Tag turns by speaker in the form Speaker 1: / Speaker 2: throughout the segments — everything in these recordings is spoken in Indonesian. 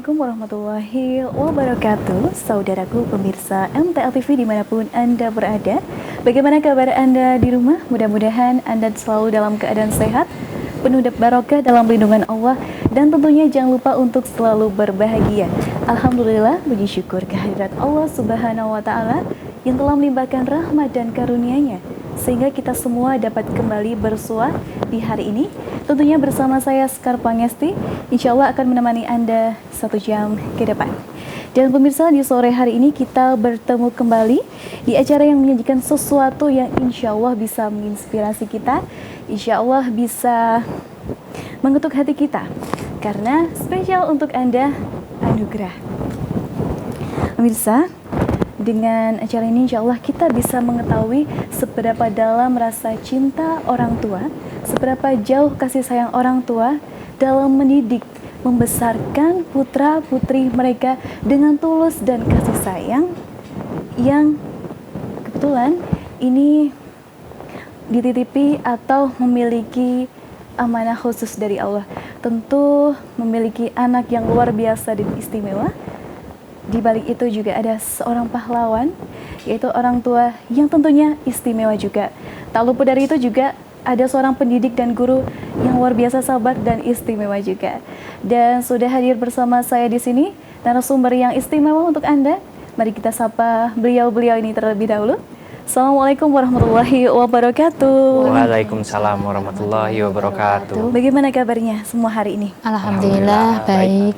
Speaker 1: Assalamualaikum warahmatullahi wabarakatuh. Saudaraku pemirsa MTL TV dimanapun Anda berada. Bagaimana kabar Anda di rumah? Mudah-mudahan Anda selalu dalam keadaan sehat, penuh barokah dalam lindungan Allah, dan tentunya jangan lupa untuk selalu berbahagia. Alhamdulillah, puji syukur kehadirat Allah Subhanahu wa Ta'ala yang telah melimpahkan rahmat dan karunia-Nya sehingga kita semua dapat kembali bersua di hari ini. Tentunya bersama saya Sekar Pangesti, insya Allah akan menemani Anda 1 jam ke depan. Dan pemirsa, di sore hari ini kita bertemu kembali di acara yang menyajikan sesuatu yang insya Allah bisa menginspirasi kita, insya Allah bisa mengetuk hati kita, karena spesial untuk Anda anugerah. Pemirsa, dengan acara ini insya Allah kita bisa mengetahui seberapa dalam rasa cinta orang tua, seberapa jauh kasih sayang orang tua dalam mendidik, membesarkan putra-putri mereka dengan tulus dan kasih sayang yang kebetulan ini dititipi atau memiliki amanah khusus dari Allah. Tentu memiliki anak yang luar biasa dan istimewa. Di balik itu juga ada seorang pahlawan, yaitu orang tua yang tentunya istimewa juga. Tak luput dari itu juga ada seorang pendidik dan guru yang luar biasa sabar dan istimewa juga. Dan sudah hadir bersama saya di sini narasumber yang istimewa untuk Anda. Mari kita sapa beliau-beliau ini terlebih dahulu. Assalamualaikum warahmatullahi wabarakatuh.
Speaker 2: Waalaikumsalam warahmatullahi wabarakatuh.
Speaker 1: Bagaimana kabarnya semua hari ini?
Speaker 3: Alhamdulillah baik.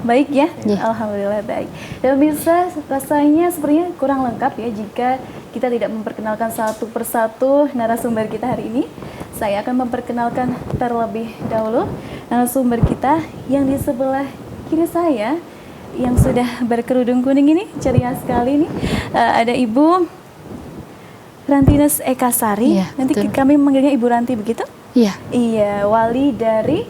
Speaker 1: Baik ya?
Speaker 3: Ya.
Speaker 1: Alhamdulillah baik. Dan bisa rasanya sepertinya kurang lengkap ya jika kita tidak memperkenalkan satu persatu narasumber kita hari ini. Saya akan memperkenalkan terlebih dahulu narasumber kita yang di sebelah kiri saya yang sudah berkerudung kuning ini, ceria sekali nih. Ada Ibu Rantines Eka Sari.
Speaker 3: Ya,
Speaker 1: nanti
Speaker 3: betul.
Speaker 1: kami memanggilnya Ibu Ranti begitu?
Speaker 3: Iya.
Speaker 1: Iya, wali dari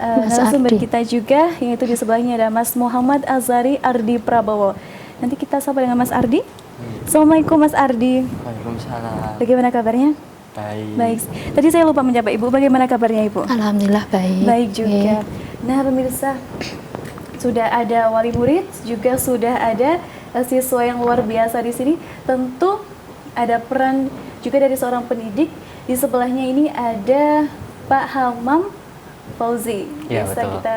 Speaker 1: narasumber
Speaker 3: Ardi.
Speaker 1: kita juga, yaitu di sebelahnya ada Mas Muhammad Azhari Ardi Prabowo. Nanti kita sapa dengan Mas Ardi. Assalamualaikum Mas Ardi.
Speaker 2: Waalaikumsalam.
Speaker 1: Bagaimana kabarnya?
Speaker 2: Baik.
Speaker 1: Baik. Tadi saya lupa menyapa Ibu. Bagaimana kabarnya Ibu?
Speaker 3: Alhamdulillah baik.
Speaker 1: Baik juga.
Speaker 3: Iya.
Speaker 1: Nah pemirsa, sudah ada wali murid, juga sudah ada siswa yang luar biasa di sini. Tentu ada peran juga dari seorang pendidik. Di sebelahnya ini ada Pak Hamam Fauzi.
Speaker 2: Ya,
Speaker 1: Bisa
Speaker 2: betul.
Speaker 1: kita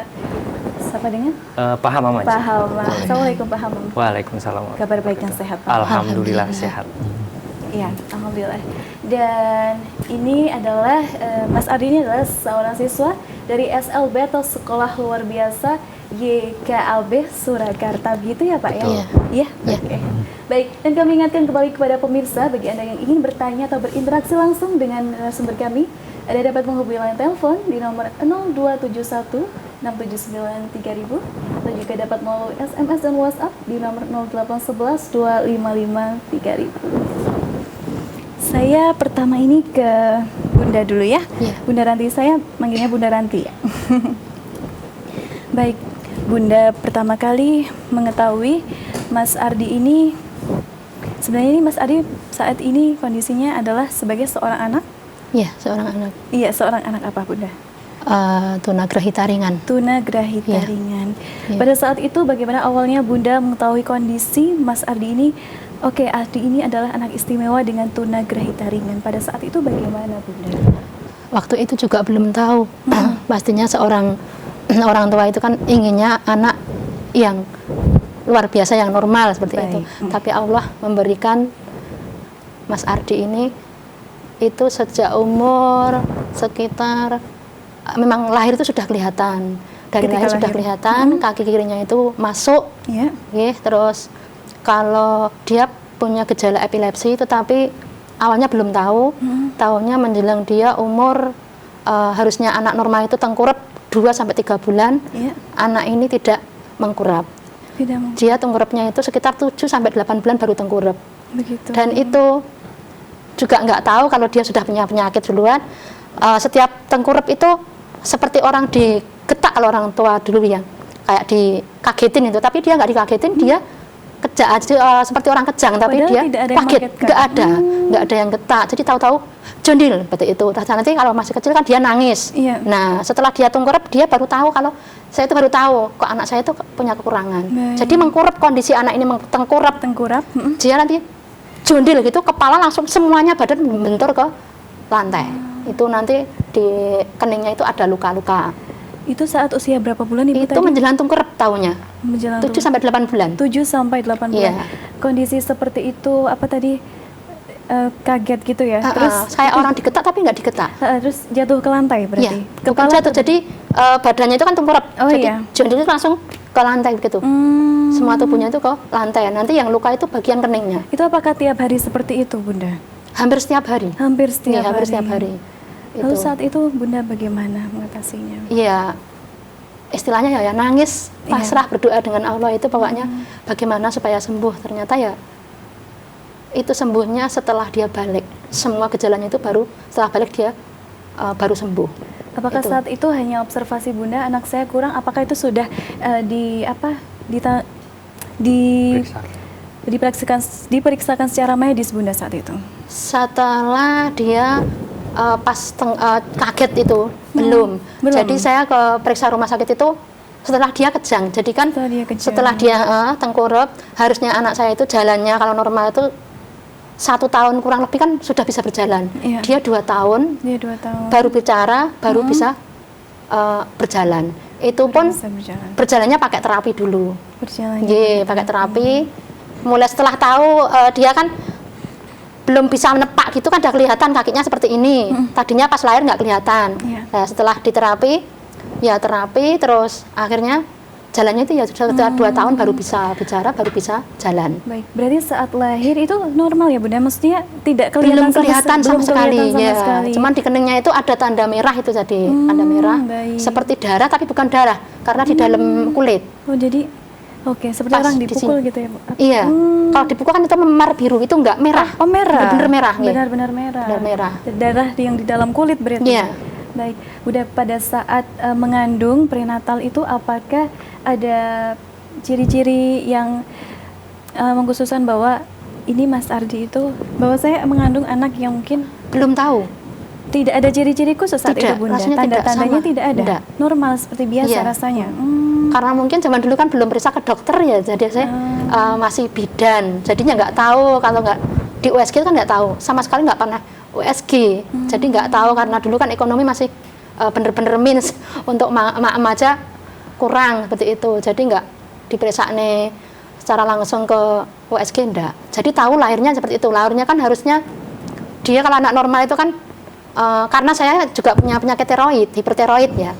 Speaker 1: sapa dengan
Speaker 2: Pak Hamam aja.
Speaker 1: Pak Hamam. Assalamualaikum Pak Hamam.
Speaker 2: Waalaikumsalam.
Speaker 1: Kabar baik dan sehat Pak?
Speaker 2: Alhamdulillah
Speaker 3: Alhamdulillah.
Speaker 2: sehat.
Speaker 1: Iya, alhamdulillah. Dan ini adalah Mas Ardi ini adalah seorang siswa dari SLB atau Sekolah Luar Biasa YKLB Surakarta, gitu ya Pak ya?
Speaker 3: Betul.
Speaker 1: Iya.
Speaker 3: Iya.
Speaker 1: Oke. Baik, dan kami ingatkan kembali kepada pemirsa, bagi Anda yang ingin bertanya atau berinteraksi langsung dengan narasumber kami, Anda dapat menghubungi line telepon di nomor 0271 679 3000 atau juga dapat melalui SMS dan WhatsApp di nomor 0811 255 3000. Saya pertama ini ke Bunda dulu ya.
Speaker 3: Iya.
Speaker 1: Bunda Ranti, saya manggilnya Bunda Ranti ya. Baik, Bunda pertama kali mengetahui Mas Ardi ini, sebenarnya ini Mas Ardi saat ini kondisinya adalah sebagai seorang anak.
Speaker 3: Iya, seorang anak
Speaker 1: Iya, seorang anak apa Bunda?
Speaker 3: tunagrahita ringan.
Speaker 1: Tunagrahita
Speaker 3: Iya.
Speaker 1: ringan.
Speaker 3: Iya.
Speaker 1: Pada saat itu bagaimana awalnya Bunda mengetahui kondisi Mas Ardi ini? Oke, Ardi ini adalah anak istimewa dengan tunagrahita ringan. Pada saat itu bagaimana Bunda?
Speaker 3: Waktu itu juga belum tahu. Pastinya seorang orang tua itu kan inginnya anak yang luar biasa, yang normal seperti
Speaker 1: Baik.
Speaker 3: itu. Tapi Allah memberikan Mas Ardi ini itu sejak umur sekitar memang lahir itu sudah kelihatan. Dari
Speaker 1: Ketika
Speaker 3: lahir sudah
Speaker 1: lahir.
Speaker 3: kelihatan, kaki kirinya itu masuk.
Speaker 1: Ya.
Speaker 3: Terus kalau dia punya gejala epilepsi, tetapi awalnya belum tahu, tahunya menjelang dia umur harusnya anak normal itu tengkurap 2-3 bulan,
Speaker 1: Ya.
Speaker 3: anak ini tidak mengkurap.
Speaker 1: Tidak mau.
Speaker 3: Dia tengkurapnya itu sekitar 7-8 bulan baru tengkurap.
Speaker 1: Begitu.
Speaker 3: Dan itu juga nggak tahu kalau dia sudah punya penyakit duluan. Setiap tengkurap itu seperti orang digetak kalau orang tua dulu ya, kayak dikagetin itu, tapi dia nggak dikagetin, dia seperti orang kejang, tapi
Speaker 1: Padahal
Speaker 3: dia
Speaker 1: tidak ada yang
Speaker 3: kaget,
Speaker 1: mengagetkan.
Speaker 3: nggak ada yang getak. Jadi tahu-tahu jondil seperti itu. Terus nanti kalau masih kecil kan dia nangis.
Speaker 1: Iya.
Speaker 3: Nah, setelah dia tengkurap, dia baru tahu kalau saya itu baru tahu kok anak saya itu punya kekurangan.
Speaker 1: Baik.
Speaker 3: Jadi mengkurap, kondisi anak ini tengkurap,
Speaker 1: Tengkurap.
Speaker 3: dia nanti jondil gitu, kepala langsung semuanya badan membentur ke lantai. Itu nanti di keningnya itu ada luka-luka.
Speaker 1: Itu saat usia berapa bulan Ibu
Speaker 3: Itu
Speaker 1: tadi?
Speaker 3: menjelang tengkurap tahunnya.
Speaker 1: Menjelang
Speaker 3: 7 sampai 8 bulan.
Speaker 1: 7 sampai 8 bulan.
Speaker 3: Iya.
Speaker 1: Kondisi seperti itu apa tadi kaget gitu ya. Terus
Speaker 3: kayak orang digetak tapi nggak digetak.
Speaker 1: terus jatuh ke lantai berarti.
Speaker 3: Iya, bukan jatuh. Jadi badannya itu kan tengkurap.
Speaker 1: Oh,
Speaker 3: jadi
Speaker 1: iya.
Speaker 3: jondil itu langsung ke lantai begitu. Semua tubuhnya itu ke lantai. Nanti yang luka itu bagian keningnya.
Speaker 1: Itu apakah tiap hari seperti itu, Bunda?
Speaker 3: Hampir setiap hari.
Speaker 1: Hampir setiap
Speaker 3: Iya, hampir
Speaker 1: hari.
Speaker 3: setiap hari.
Speaker 1: Lalu
Speaker 3: Itu.
Speaker 1: saat itu Bunda bagaimana mengatasinya?
Speaker 3: Iya, istilahnya ya nangis, pasrah, berdoa dengan Allah itu pokoknya bagaimana supaya sembuh. Ternyata ya itu sembuhnya setelah dia balik. Semua gejalanya itu baru setelah balik dia baru sembuh.
Speaker 1: Apakah
Speaker 3: Itu.
Speaker 1: saat itu hanya observasi Bunda, anak saya kurang? Apakah itu sudah
Speaker 2: Periksa.
Speaker 1: diperiksakan secara medis Bunda saat itu?
Speaker 3: Setelah dia kaget itu belum.
Speaker 1: belum.
Speaker 3: Jadi saya ke periksa rumah sakit itu setelah dia kejang. Jadi kan
Speaker 1: Setelah dia kejang.
Speaker 3: tengkurap, harusnya anak saya itu jalannya kalau normal itu 1 tahun kurang lebih kan sudah bisa berjalan.
Speaker 1: Iya.
Speaker 3: Dia 2 tahun
Speaker 1: Dia 2 tahun.
Speaker 3: baru bicara, baru bisa berjalan. Itu pun
Speaker 1: Bisa berjalan.
Speaker 3: berjalannya pakai terapi dulu.
Speaker 1: Berjalannya.
Speaker 3: Iya, pakai terapi. Mulai setelah tahu dia kan belum bisa menepak gitu kan, udah kelihatan kakinya seperti ini. Tadinya pas lahir nggak kelihatan.
Speaker 1: Iya.
Speaker 3: Nah, setelah diterapi, ya terapi terus akhirnya jalannya itu ya sudah 2 tahun baru bisa bicara, baru bisa jalan.
Speaker 1: Baik, berarti saat lahir itu normal ya Bunda? Maksudnya tidak kelihatan
Speaker 3: Belum kelihatan sama sekali, ya.
Speaker 1: sekali.
Speaker 3: Cuman di keningnya itu ada tanda merah itu tadi, tanda merah,
Speaker 1: baik.
Speaker 3: seperti darah tapi bukan darah, karena di dalam kulit.
Speaker 1: Oh jadi, oke, seperti
Speaker 3: Pas
Speaker 1: orang
Speaker 3: di
Speaker 1: dipukul
Speaker 3: sini.
Speaker 1: gitu ya Bu?
Speaker 3: Iya, kalau dipukul kan itu memar biru, itu enggak merah.
Speaker 1: Oh merah?
Speaker 3: Benar-benar merah. ya.
Speaker 1: Benar-benar merah.
Speaker 3: Benar merah.
Speaker 1: Darah yang di dalam kulit berarti?
Speaker 3: Iya.
Speaker 1: Baik, Bunda pada saat mengandung prenatal itu apakah ada ciri-ciri yang mengkhususkan bahwa ini Mas Ardi itu, bahwa saya mengandung anak yang mungkin
Speaker 3: Belum tahu.
Speaker 1: tidak ada ciri-ciri khusus saat
Speaker 3: Tidak,
Speaker 1: itu Bunda?
Speaker 3: rasanya tidak,
Speaker 1: Tanda-tandanya
Speaker 3: sama.
Speaker 1: tidak ada?
Speaker 3: Tidak.
Speaker 1: Normal seperti biasa
Speaker 3: Iya.
Speaker 1: rasanya?
Speaker 3: Karena mungkin zaman dulu kan belum periksa ke dokter ya, jadi saya masih bidan, jadinya nggak tahu. Kalau nggak di USG kan nggak tahu, sama sekali nggak pernah USG, jadi nggak tahu karena dulu kan ekonomi masih bener-bener means untuk emak aja kurang seperti itu, jadi nggak diperiksa nih secara langsung ke USG enggak. Jadi tahu lahirnya seperti itu. Lahirnya kan harusnya dia kalau anak normal itu kan karena saya juga punya penyakit tiroid, hipertiroid ya.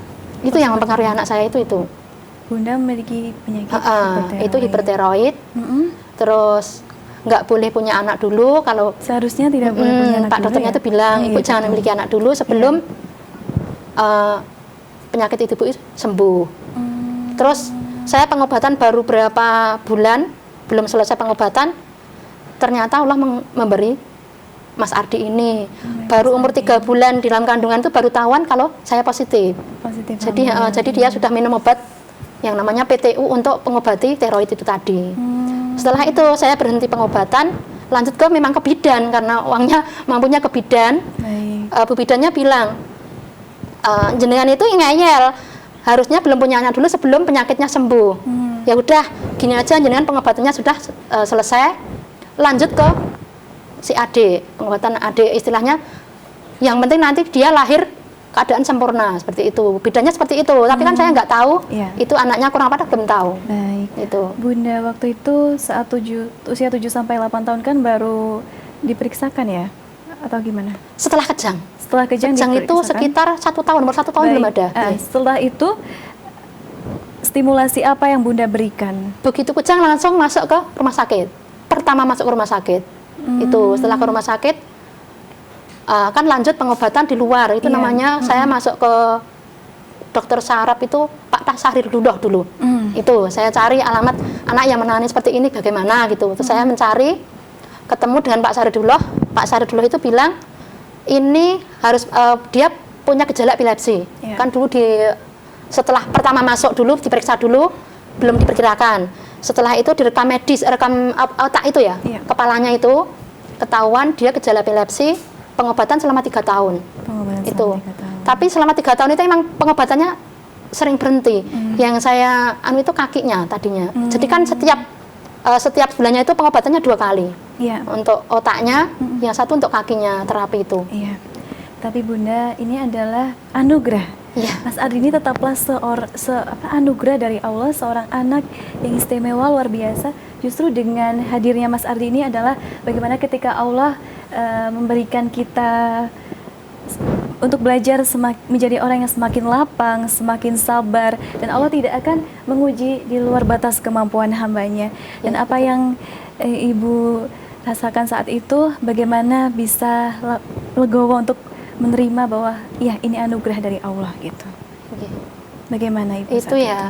Speaker 3: Itu yang mempengaruhi anak saya itu.
Speaker 1: Bunda memiliki penyakit
Speaker 3: Itu hipertiroid. Terus nggak boleh punya anak dulu kalau
Speaker 1: seharusnya tidak boleh punya anak
Speaker 3: Pak
Speaker 1: dulu
Speaker 3: dokternya
Speaker 1: ya?
Speaker 3: itu bilang
Speaker 1: Oh,
Speaker 3: ibu
Speaker 1: iya,
Speaker 3: jangan
Speaker 1: betul.
Speaker 3: memiliki anak dulu sebelum penyakit ibu sembuh. Terus saya pengobatan baru berapa bulan, belum selesai pengobatan, ternyata Allah memberi Mas Ardi ini. Baru umur 3 bulan di dalam kandungan itu baru tahuan kalau saya positif.
Speaker 1: Positif.
Speaker 3: Jadi jadi dia sudah minum obat yang namanya PTU untuk pengobati tiroid itu tadi. Setelah itu saya berhenti pengobatan, lanjut ke memang ke bidan karena uangnya mampunya ke bidan.
Speaker 1: Baik.
Speaker 3: Bu bidannya bilang, jenengan itu ngeyel, harusnya belum punya anak dulu sebelum penyakitnya sembuh. Ya udah, gini aja jenengan pengobatannya sudah selesai, lanjut ke si AD, pengobatan AD istilahnya. Yang penting nanti dia lahir keadaan sempurna seperti itu. Bidannya seperti itu, tapi kan saya nggak tahu.
Speaker 1: Iya.
Speaker 3: Itu anaknya kurang apa belum tahu.
Speaker 1: Baik.
Speaker 3: Itu.
Speaker 1: Bunda waktu itu saat usia 7 sampai 8 tahun kan baru diperiksakan ya? Atau gimana?
Speaker 3: Setelah kejang.
Speaker 1: Setelah kejang
Speaker 3: Kejang itu
Speaker 1: diperiksakan?
Speaker 3: sekitar 1 tahun, umur 1 tahun
Speaker 1: Baik.
Speaker 3: belum ada.
Speaker 1: Setelah itu stimulasi apa yang Bunda berikan?
Speaker 3: Begitu kejang langsung masuk ke rumah sakit. Pertama masuk ke rumah sakit. Itu setelah ke rumah sakit kan lanjut pengobatan di luar. Itu
Speaker 1: Iya.
Speaker 3: namanya saya masuk ke dokter saraf itu Pak Sahrir dulu. Itu saya cari alamat anak yang menangani seperti ini bagaimana gitu. Terus saya mencari, ketemu dengan Pak Sahridullah. Pak Sahridullah itu bilang ini harus dia punya gejala epilepsi.
Speaker 1: Iya.
Speaker 3: Kan dulu setelah pertama masuk dulu diperiksa dulu belum diperkirakan. Setelah itu direkam medis, rekam otak itu ya,
Speaker 1: Iya.
Speaker 3: kepalanya itu ketahuan dia gejala epilepsi, pengobatan selama 3 tahun.
Speaker 1: Pengobatan
Speaker 3: Itu.
Speaker 1: selama 3 tahun.
Speaker 3: Tapi selama 3 tahun itu emang pengobatannya sering berhenti. Yang saya itu kakinya tadinya. Jadi kan setiap bulannya itu pengobatannya 2 kali.
Speaker 1: Iya.
Speaker 3: Untuk otaknya, yang satu untuk kakinya terapi itu.
Speaker 1: Iya. Tapi Bunda, ini adalah anugerah.
Speaker 3: Iya.
Speaker 1: Mas Ardi ini tetaplah anugerah dari Allah, seorang anak yang istimewa luar biasa. Justru dengan hadirnya Mas Ardi ini adalah bagaimana ketika Allah memberikan kita untuk belajar menjadi orang yang semakin lapang, semakin sabar, dan Allah tidak akan menguji di luar batas kemampuan hambanya. Dan apa yang Ibu rasakan saat itu, bagaimana bisa legowo untuk menerima bahwa ya ini anugerah dari Allah gitu.
Speaker 3: Oke.
Speaker 1: Bagaimana Ibu
Speaker 3: Itu
Speaker 1: saat
Speaker 3: ya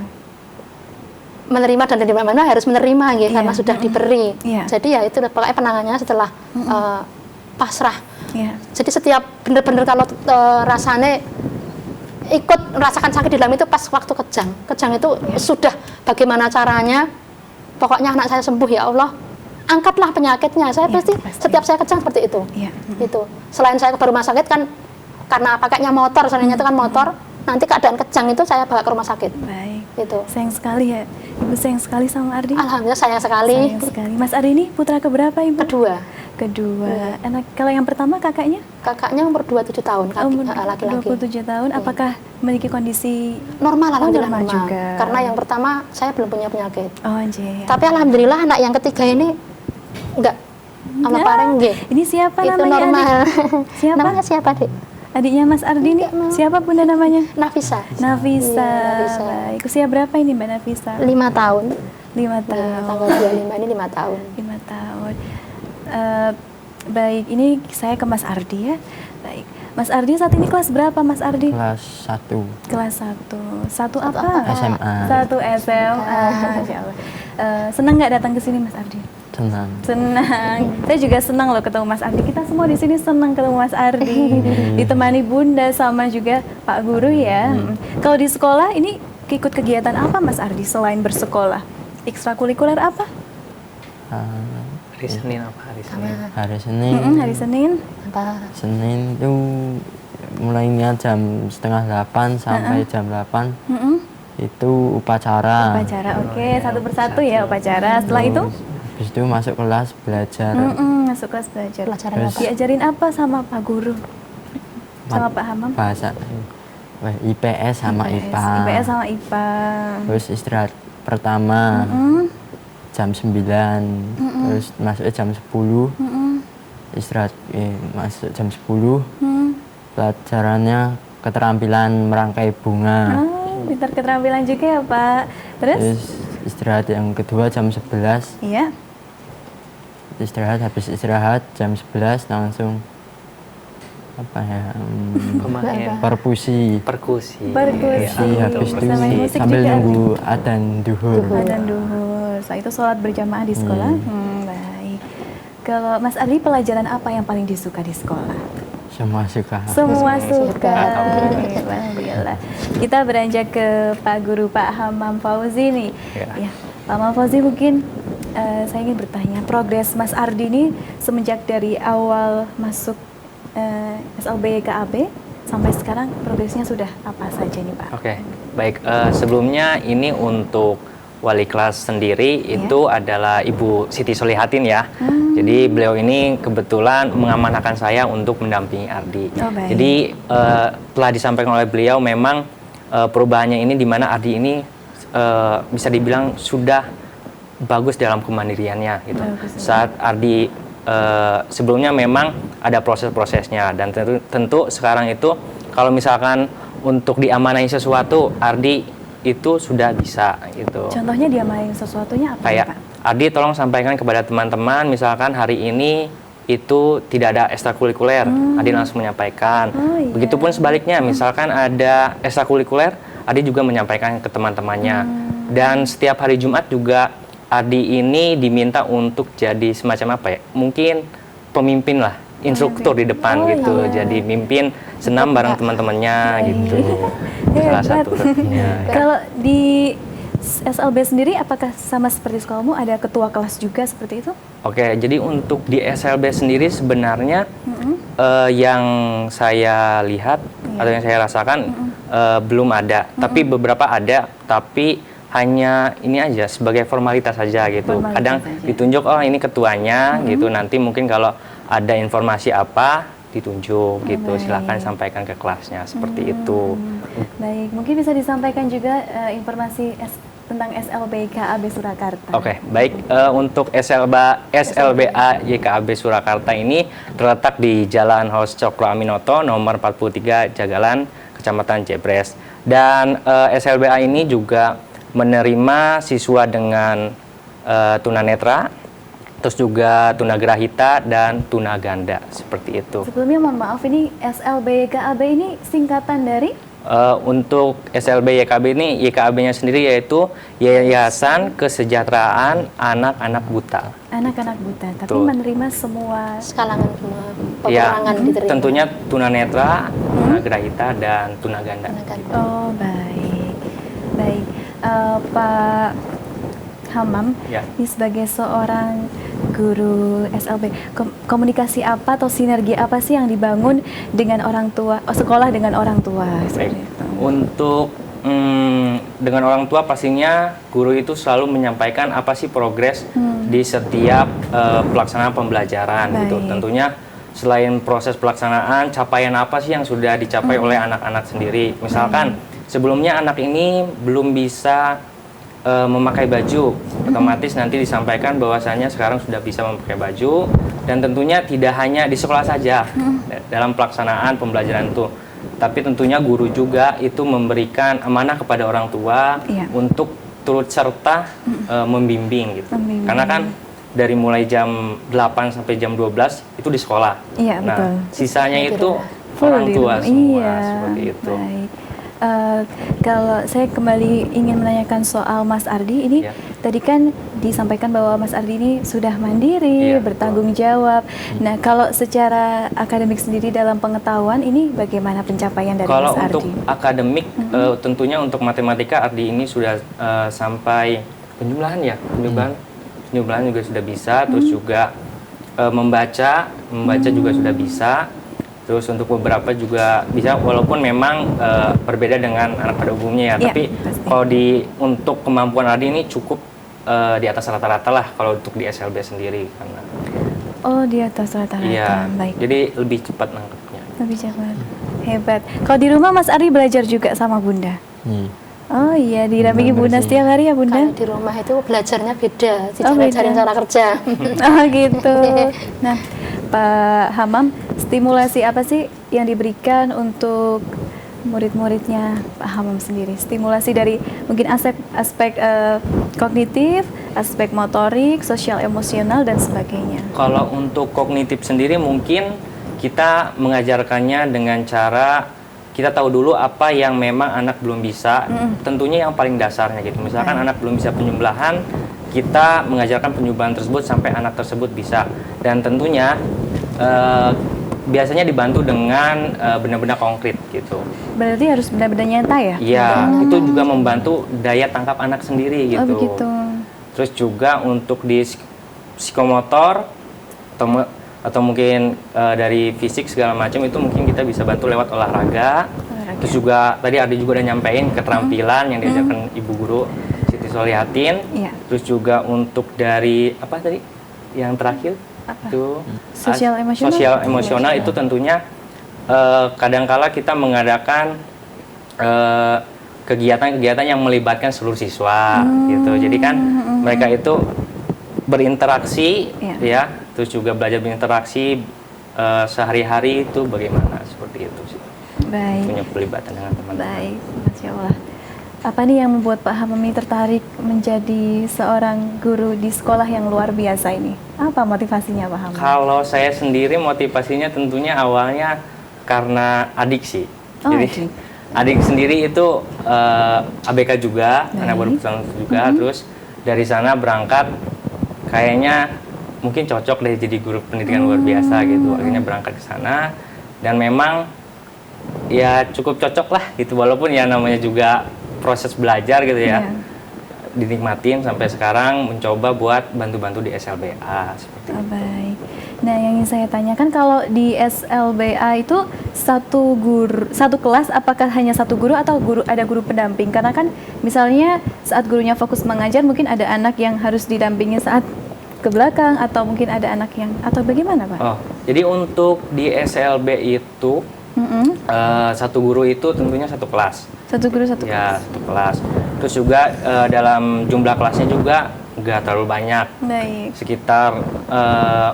Speaker 3: menerima, dan dari mana harus menerima gitu,
Speaker 1: Iya.
Speaker 3: karena sudah diberi.
Speaker 1: Iya.
Speaker 3: Jadi ya itu pokoknya penanganannya setelah pasrah.
Speaker 1: Ya.
Speaker 3: Jadi setiap bener-bener kalau rasanya ikut merasakan sakit di dalam itu pas waktu kejang. Kejang itu sudah bagaimana caranya, pokoknya anak saya sembuh ya Allah. Angkatlah penyakitnya. Saya
Speaker 1: Iya,
Speaker 3: pasti
Speaker 1: pasti.
Speaker 3: setiap saya kejang seperti itu.
Speaker 1: Iya.
Speaker 3: Itu. Selain saya ke rumah sakit kan karena pakainya motor, soalnya itu kan motor, nanti keadaan kejang itu saya bawa ke rumah sakit.
Speaker 1: Baik.
Speaker 3: Itu.
Speaker 1: Sayang sekali ya. Ibu sayang sekali sama Ardi.
Speaker 3: Alhamdulillah sayang sekali.
Speaker 1: Sayang sekali. Mas Ardi ini putra keberapa Ibu?
Speaker 3: Kedua,
Speaker 1: Kedua. Anak kalau yang pertama kakaknya?
Speaker 3: kakaknya umur 27 tahun,
Speaker 1: Umur
Speaker 3: laki-laki.
Speaker 1: 27 tahun. Apakah memiliki kondisi
Speaker 3: Normal, alhamdulillah
Speaker 1: normal
Speaker 3: normal.
Speaker 1: juga.
Speaker 3: Karena yang pertama saya belum punya penyakit.
Speaker 1: Oh, anjir.
Speaker 3: Tapi alhamdulillah anak yang ketiga ini enggak sama
Speaker 1: Ya,
Speaker 3: pareng nggih.
Speaker 1: Ini siapa
Speaker 3: Itu
Speaker 1: namanya?
Speaker 3: normal.
Speaker 1: Adik? Siapa?
Speaker 3: Namanya siapa, Dek?
Speaker 1: Adiknya Mas Ardi ini
Speaker 3: Enggak, Ma.
Speaker 1: siapa Bunda namanya?
Speaker 3: Nafisa.
Speaker 1: Nafisa.
Speaker 3: Iya, Nafisa.
Speaker 1: Baik. Usia berapa ini Mbak Nafisa?
Speaker 3: 5 tahun.
Speaker 1: 5
Speaker 3: Tanggal
Speaker 1: tahun.
Speaker 3: 25 ini 5 tahun.
Speaker 1: 5 tahun. Baik, ini saya ke Mas Ardi ya. Baik. Mas Ardi saat ini kelas berapa Mas Ardi?
Speaker 2: Kelas 1
Speaker 1: Kelas 1. Satu apa?
Speaker 3: apa?
Speaker 2: SMA.
Speaker 1: Satu SMA. Masya Allah. Senang nggak datang ke sini Mas Ardi?
Speaker 2: Senang.
Speaker 1: Senang. Saya juga senang loh ketemu Mas Ardi. Kita semua di sini senang ketemu Mas Ardi. Ditemani Bunda sama juga Pak Guru ya. Kalau di sekolah ini ikut kegiatan apa Mas Ardi selain bersekolah? Ekstrakurikuler apa?
Speaker 2: Ah,
Speaker 4: Hari Senin apa hari Senin?
Speaker 2: hari Senin.
Speaker 1: Hari Senin.
Speaker 3: Apa?
Speaker 2: Senin itu mulainya jam setengah 8 sampai jam 8
Speaker 1: Mm-mm.
Speaker 2: itu upacara.
Speaker 1: Upacara. Oke, satu persatu ya upacara. Setelah itu
Speaker 2: Habis itu masuk kelas belajar.
Speaker 1: masuk kelas belajar.
Speaker 3: Pelajaran
Speaker 2: Terus
Speaker 3: apa?
Speaker 1: Diajarin apa sama Pak Guru? Sama Pak Hamam?
Speaker 2: Bahasa IPS sama IPA.
Speaker 1: IPS sama IPA.
Speaker 2: Terus istirahat pertama
Speaker 1: Mm,
Speaker 2: jam 9. Terus masuknya jam 10. Istirahat masuk jam 10. Pelajarannya keterampilan merangkai bunga.
Speaker 1: Pintar keterampilan juga ya Pak. Terus?
Speaker 2: Terus istirahat yang kedua jam 11.
Speaker 1: Iya.
Speaker 2: Istirahat, habis istirahat jam 11 langsung apa ya?
Speaker 4: Pemain
Speaker 2: Perkusi.
Speaker 4: perkusi.
Speaker 1: Perkusi.
Speaker 2: Iya, habis itu
Speaker 1: Bisa main musik
Speaker 2: sambil
Speaker 1: juga.
Speaker 2: nunggu adzan duhur.
Speaker 1: Adzan duhur. Setelah itu sholat berjamaah di sekolah. Baik. Kalau Mas Ardi pelajaran apa yang paling disuka di sekolah?
Speaker 2: Semua suka.
Speaker 1: Semua suka.
Speaker 4: Alhamdulillah.
Speaker 1: Alhamdulillah. Kita beranjak ke Pak Guru Pak Hamam Fauzi nih.
Speaker 4: Ya.
Speaker 1: Ya, Pak Hamam Fauzi mungkin saya ingin bertanya progres Mas Ardi ini semenjak dari awal masuk SLB ke AB sampai sekarang progresnya sudah apa saja nih Pak?
Speaker 4: Oke, baik. Sebelumnya ini untuk wali kelas sendiri itu adalah Ibu Siti Solihatin ya. Jadi beliau ini kebetulan mengamanahkan saya untuk mendampingi Ardi.
Speaker 1: Oh, baik.
Speaker 4: Jadi telah disampaikan oleh beliau memang perubahannya ini di mana Ardi ini bisa dibilang sudah bagus dalam kemandiriannya gitu.
Speaker 1: Bagus.
Speaker 4: Saat Ardi sebelumnya memang ada proses-prosesnya dan tentu sekarang itu kalau misalkan untuk diamanahi sesuatu Ardi itu sudah bisa gitu.
Speaker 1: Contohnya dia main sesuatunya apa
Speaker 4: Kayak
Speaker 1: Pak?
Speaker 4: Ardi tolong sampaikan kepada teman-teman misalkan hari ini itu tidak ada ekstrakurikuler, Ardi langsung menyampaikan.
Speaker 1: Oh, iya.
Speaker 4: Begitupun sebaliknya, misalkan ada ekstrakurikuler, Ardi juga menyampaikan ke teman-temannya. Dan setiap hari Jumat juga Ardi ini diminta untuk jadi semacam apa ya? Mungkin pemimpin lah, instruktur di depan
Speaker 1: Oh,
Speaker 4: gitu.
Speaker 1: iya.
Speaker 4: Jadi mimpin senam bareng teman-temannya gitu.
Speaker 1: Hebat.
Speaker 4: Salah satu. Ya.
Speaker 1: Kalau di SLB sendiri apakah sama seperti sekolahmu ada ketua kelas juga seperti itu?
Speaker 4: Oke, jadi untuk di SLB sendiri sebenarnya yang saya lihat atau yang saya rasakan belum ada, tapi beberapa ada, tapi hanya ini aja sebagai formalitas saja gitu.
Speaker 1: Formalitas
Speaker 4: Kadang
Speaker 1: saja.
Speaker 4: ditunjuk, oh ini ketuanya gitu, nanti mungkin kalau ada informasi apa ditunjuk gitu,
Speaker 1: baik.
Speaker 4: silahkan sampaikan ke kelasnya seperti itu.
Speaker 1: Baik, mungkin bisa disampaikan juga informasi tentang SLB YKAB Surakarta.
Speaker 4: Oke, baik. Untuk SLBA YKAB Surakarta ini terletak di Jalan Hos Cokro Aminoto, nomor 43, Jagalan, Kecamatan Jebres. Dan SLBA ini juga menerima siswa dengan tunanetra, terus juga tunagrahita dan tunaganda, seperti itu.
Speaker 1: Sebelumnya mohon maaf, ini SLB YKAB ini singkatan dari?
Speaker 4: Untuk SLB YKB ini, YKAB-nya sendiri yaitu Yayasan Kesejahteraan Anak-anak Buta.
Speaker 1: Anak-anak buta, tapi
Speaker 4: Betul.
Speaker 1: menerima semua.
Speaker 3: Sekalangan semua
Speaker 4: Ya,
Speaker 3: peperangan diterima.
Speaker 4: tentunya tunanetra, tunagrahita dan tunaganda.
Speaker 3: Tunaganda.
Speaker 1: Oh, baik. Baik. Pak Hamam,
Speaker 4: Ya.
Speaker 1: ini sebagai seorang guru SLB, komunikasi apa atau sinergi apa sih yang dibangun dengan orang tua, sekolah dengan orang tua?
Speaker 4: Baik.
Speaker 1: Seperti itu.
Speaker 4: Untuk dengan orang tua pastinya guru itu selalu menyampaikan apa sih progres di setiap pelaksanaan pembelajaran gitu.
Speaker 1: Baik.
Speaker 4: Tentunya selain proses pelaksanaan, capaian apa sih yang sudah dicapai oleh anak-anak sendiri. Misalkan sebelumnya anak ini belum bisa memakai baju, otomatis nanti disampaikan bahwasanya sekarang sudah bisa memakai baju, dan tentunya tidak hanya di sekolah saja dalam pelaksanaan pembelajaran itu, tapi tentunya guru juga itu memberikan amanah kepada orang tua
Speaker 1: Iya.
Speaker 4: untuk turut serta membimbing gitu.
Speaker 1: Membimbing.
Speaker 4: Karena kan dari mulai jam 8 sampai jam 12 itu di sekolah.
Speaker 1: Iya,
Speaker 4: Nah,
Speaker 1: betul.
Speaker 4: sisanya
Speaker 3: Di
Speaker 4: itu
Speaker 3: rumah.
Speaker 1: Full
Speaker 4: orang
Speaker 1: di
Speaker 4: tua
Speaker 1: rumah.
Speaker 4: semua,
Speaker 1: Iya,
Speaker 4: seperti itu.
Speaker 1: baik. Kalau saya kembali ingin menanyakan soal Mas Ardi ini,
Speaker 4: Ya.
Speaker 1: tadi kan disampaikan bahwa Mas Ardi ini sudah mandiri,
Speaker 4: Iya,
Speaker 1: bertanggung jawab. Nah, kalau secara akademik sendiri dalam pengetahuan ini bagaimana pencapaian dari
Speaker 4: Kalau
Speaker 1: Mas
Speaker 4: untuk
Speaker 1: Ardi?
Speaker 4: akademik, tentunya untuk matematika Ardi ini sudah sampai penjumlahan ya, penjumlahan juga sudah bisa, terus juga membaca juga sudah bisa. Terus untuk beberapa juga bisa, walaupun memang berbeda dengan anak pada umumnya ya.
Speaker 1: Iya,
Speaker 4: Tapi
Speaker 1: pasti.
Speaker 4: kalau untuk kemampuan Ardi ini cukup di atas rata-rata lah kalau untuk di SLB sendiri karena
Speaker 1: Oh, di atas rata-rata.
Speaker 4: iya,
Speaker 1: Baik.
Speaker 4: jadi lebih cepat nangkepnya.
Speaker 1: Lebih cepat. Hebat. Kalau di rumah Mas Ardi belajar juga sama Bunda?
Speaker 2: Iya.
Speaker 1: Oh iya, didampingi Bunda
Speaker 2: Benar sih.
Speaker 1: setiap hari ya Bunda?
Speaker 3: Kalau di rumah itu belajarnya beda,
Speaker 1: Oh, beda.
Speaker 3: cara cara kerja.
Speaker 1: Oh gitu. Nah, Pak Hamam, stimulasi apa sih yang diberikan untuk murid-muridnya Pak Hamam sendiri? Stimulasi dari mungkin aspek kognitif, aspek motorik, sosial emosional dan sebagainya.
Speaker 4: Kalau untuk kognitif sendiri mungkin kita mengajarkannya dengan cara kita tahu dulu apa yang memang anak belum bisa, tentunya yang paling dasarnya gitu. Misalkan anak belum bisa penjumlahan, kita mengajarkan penjumlahan tersebut sampai anak tersebut bisa. Dan tentunya biasanya dibantu dengan benda-benda konkret gitu.
Speaker 1: Berarti harus benar-benar nyata ya?
Speaker 4: Iya, itu juga membantu daya tangkap anak sendiri gitu.
Speaker 1: Oh begitu.
Speaker 4: Terus juga untuk di psikomotor atau mungkin dari fisik segala macam itu mungkin kita bisa bantu lewat olahraga. Terus juga tadi Ardi juga udah nyampein keterampilan yang diajarkan Ibu Guru Siti Solihatin.
Speaker 1: Iya.
Speaker 4: Terus juga untuk dari apa tadi yang terakhir
Speaker 1: Apa?
Speaker 4: itu
Speaker 1: Sosial emosional?
Speaker 4: Sosial emosional itu tentunya kadangkala kita mengadakan kegiatan-kegiatan yang melibatkan seluruh siswa gitu. Jadi kan mereka itu berinteraksi
Speaker 1: Iya.
Speaker 4: ya, terus juga belajar berinteraksi sehari-hari itu bagaimana seperti itu sih.
Speaker 1: Baik.
Speaker 4: Punya pelibatan dengan teman-teman.
Speaker 1: Baik, Masya Allah. Apa nih yang membuat Pak Hamami tertarik menjadi seorang guru di sekolah yang luar biasa ini? Apa motivasinya Pak Hamami?
Speaker 4: Kalau saya sendiri motivasinya tentunya awalnya karena adik sih.
Speaker 1: Oh,
Speaker 4: Jadi adik sendiri itu ABK juga, anak baru pulang juga. Terus dari sana berangkat, kayaknya mungkin cocok deh jadi guru pendidikan luar biasa gitu. Akhirnya berangkat ke sana dan memang ya cukup cocok lah gitu. Walaupun ya namanya juga proses belajar gitu ya.
Speaker 1: Iya.
Speaker 4: dinikmatin sampai sekarang, mencoba buat bantu-bantu di SLBA seperti itu.
Speaker 1: Baik. Nah, yang ingin saya tanyakan, kalau di SLBA itu satu kelas, apakah hanya satu guru atau ada guru pendamping? Karena kan misalnya saat gurunya fokus mengajar, mungkin ada anak yang harus didampingi saat ke belakang, atau mungkin ada anak yang, atau bagaimana Pak?
Speaker 4: Oh, jadi untuk di SLB itu satu guru itu tentunya satu kelas.
Speaker 1: Satu guru satu
Speaker 4: Ya,
Speaker 1: kelas.
Speaker 4: satu kelas. Terus juga dalam jumlah kelasnya juga nggak terlalu banyak.
Speaker 1: Baik.
Speaker 4: Sekitar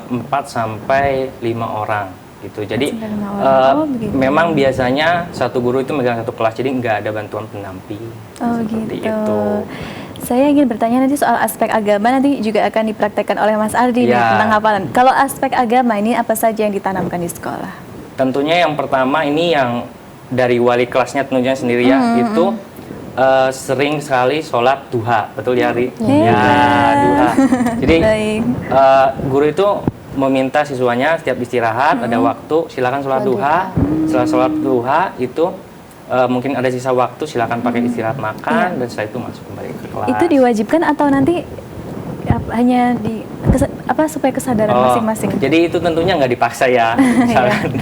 Speaker 4: 4 sampai 5 orang gitu. Jadi
Speaker 1: sampai 5 orang. Oh, begitu.
Speaker 4: memang biasanya satu guru itu megang satu kelas, jadi nggak ada bantuan pendamping.
Speaker 1: Oh
Speaker 4: Seperti
Speaker 1: gitu.
Speaker 4: itu.
Speaker 1: Saya ingin bertanya nanti soal aspek agama, nanti juga akan dipraktekkan oleh Mas Ardi nih,
Speaker 4: Ya.
Speaker 1: tentang hafalan. Kalau aspek agama ini apa saja yang ditanamkan di sekolah?
Speaker 4: Tentunya yang pertama ini yang dari wali kelasnya tentunya sendiri ya, itu sering sekali sholat duha, betul ya Ri? Ya, duha. Jadi
Speaker 1: Baik.
Speaker 4: guru itu meminta siswanya setiap istirahat ada waktu silakan sholat duha. Setelah sholat duha itu mungkin ada sisa waktu silakan pakai istirahat makan dan setelah itu masuk kembali ke kelas.
Speaker 1: Itu diwajibkan atau nanti hanya supaya kesadaran masing-masing?
Speaker 4: Jadi itu tentunya nggak dipaksa ya. Misalkan,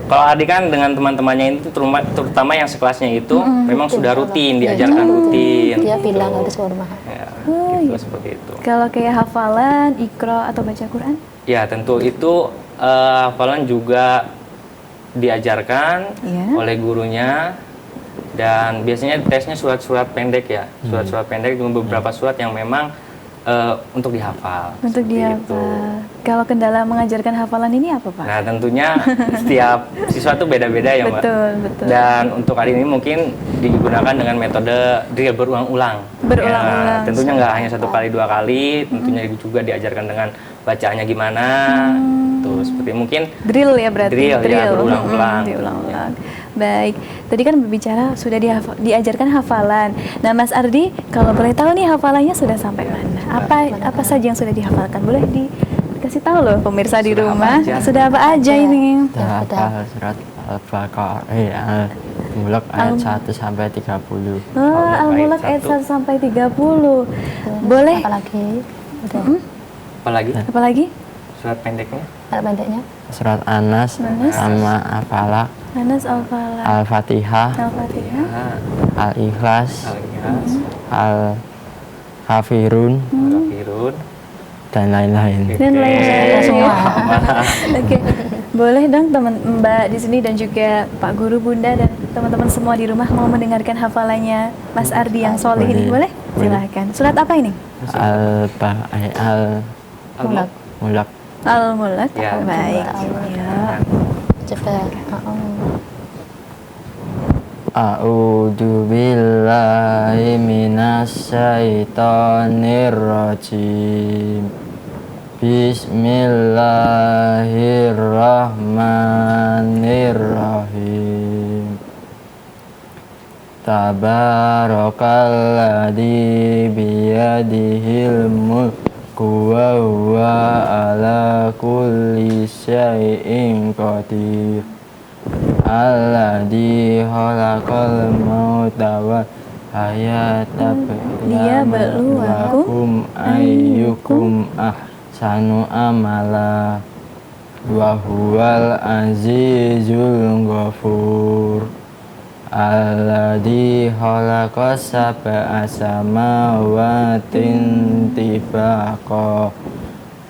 Speaker 4: kalau Ardi kan dengan teman-temannya itu terutama yang sekelasnya itu memang sudah rutin diajarkan rutin.
Speaker 3: Dia
Speaker 4: gitu.
Speaker 3: bilang harus ke rumah.
Speaker 4: Ya,
Speaker 1: Oh,
Speaker 4: gitu,
Speaker 1: iya.
Speaker 4: seperti itu.
Speaker 1: Kalau kayak hafalan, ikro atau baca Quran?
Speaker 4: Ya tentu itu hafalan juga diajarkan
Speaker 1: Iya.
Speaker 4: oleh gurunya dan biasanya tesnya surat-surat pendek ya, surat-surat pendek dengan beberapa surat yang memang untuk dihafal.
Speaker 1: Untuk
Speaker 4: seperti
Speaker 1: dia
Speaker 4: itu.
Speaker 1: apa? Kalau kendala mengajarkan hafalan ini apa Pak?
Speaker 4: Nah tentunya setiap siswa itu beda-beda ya Mbak.
Speaker 1: Betul, betul.
Speaker 4: Dan untuk hari ini mungkin digunakan dengan metode drill berulang-ulang.
Speaker 1: Berulang-ulang.
Speaker 4: Ya, tentunya nggak hanya 1 kali 2 kali, tentunya juga diajarkan dengan bacaannya gimana. Tuh seperti mungkin
Speaker 1: Drill ya berarti?
Speaker 4: Drill, ya, berulang-ulang.
Speaker 1: Diulang-ulang. Baik, tadi kan berbicara sudah diajarkan hafalan. Nah Mas Ardi, kalau boleh tahu nih hafalannya sudah sampai mana? Apa saja yang sudah dihafalkan? Boleh dikasih tahu loh pemirsa di
Speaker 4: Sudah apa
Speaker 1: rumah.
Speaker 4: aja?
Speaker 1: Sudah apa aja ini?
Speaker 2: Sudah hafal surat Al-Baqarah, Al-Mulk ayat 1 sampai 30.
Speaker 1: Oh, Al-Mulk ayat 1 sampai 30. Boleh?
Speaker 3: Apalagi? Udah.
Speaker 4: apalagi
Speaker 1: Apalagi?
Speaker 4: surat pendeknya.
Speaker 3: Alat pendeknya?
Speaker 2: Surat Anas sama Al-Falaq,
Speaker 1: Anas Al-Falaq,
Speaker 2: Al-Fatihah,
Speaker 1: Al-Fatihah.
Speaker 4: Nah,
Speaker 2: Al-Ikhlas,
Speaker 4: Al-Ikhlas,
Speaker 2: Al-Kafirun,
Speaker 4: Al-Kafirun.
Speaker 2: dan lain-lain.
Speaker 1: Dan lain-lain.
Speaker 3: Semua.
Speaker 1: Oke, boleh dong teman Mbak di sini dan juga Pak Guru, Bunda dan teman-teman semua di rumah mau mendengarkan hafalannya Mas Ardi yang soleh ini, boleh? Silahkan. Surat apa ini?
Speaker 3: Mulak.
Speaker 2: Mulk.
Speaker 1: Al-Mulk.
Speaker 4: Ya.
Speaker 1: Baik.
Speaker 3: Al-Mulk.
Speaker 1: Ya.
Speaker 3: Coba.
Speaker 2: A'udzu billahi minasyaitonir rajim. Bismillahirrahmanirrahim. Tabarakalladzi biyadihil mulku wa huwa ala kulli syai'in qadir. Alladzi khalaqal mauta wal hayata liyabluwakum ayyukum ahsanu amala wa huwal azizul ghafur. Alladzi khalaqas sab'a samawatin tibaqa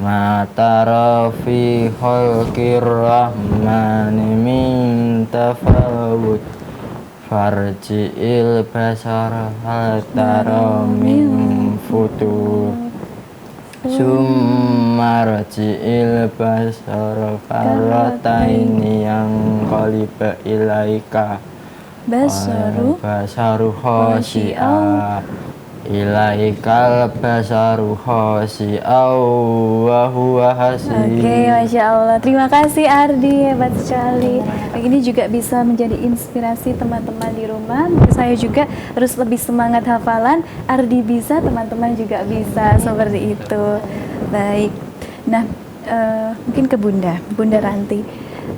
Speaker 2: ma tara fi khalqir rahmani min tafawut farji'il basara hal tara min futur summa rji'il basara karrataini yang qaliba ilaika basaru khashi'a ilaikal basaru khashi'a wa huwa hasib.
Speaker 1: Oke, Masya Allah. Terima kasih Ardi, hebat sekali. Ini juga bisa menjadi inspirasi teman-teman di rumah. Saya juga harus lebih semangat hafalan. Ardi bisa, teman-teman juga bisa. Seperti itu. Baik. Nah, mungkin ke Bunda Ranti.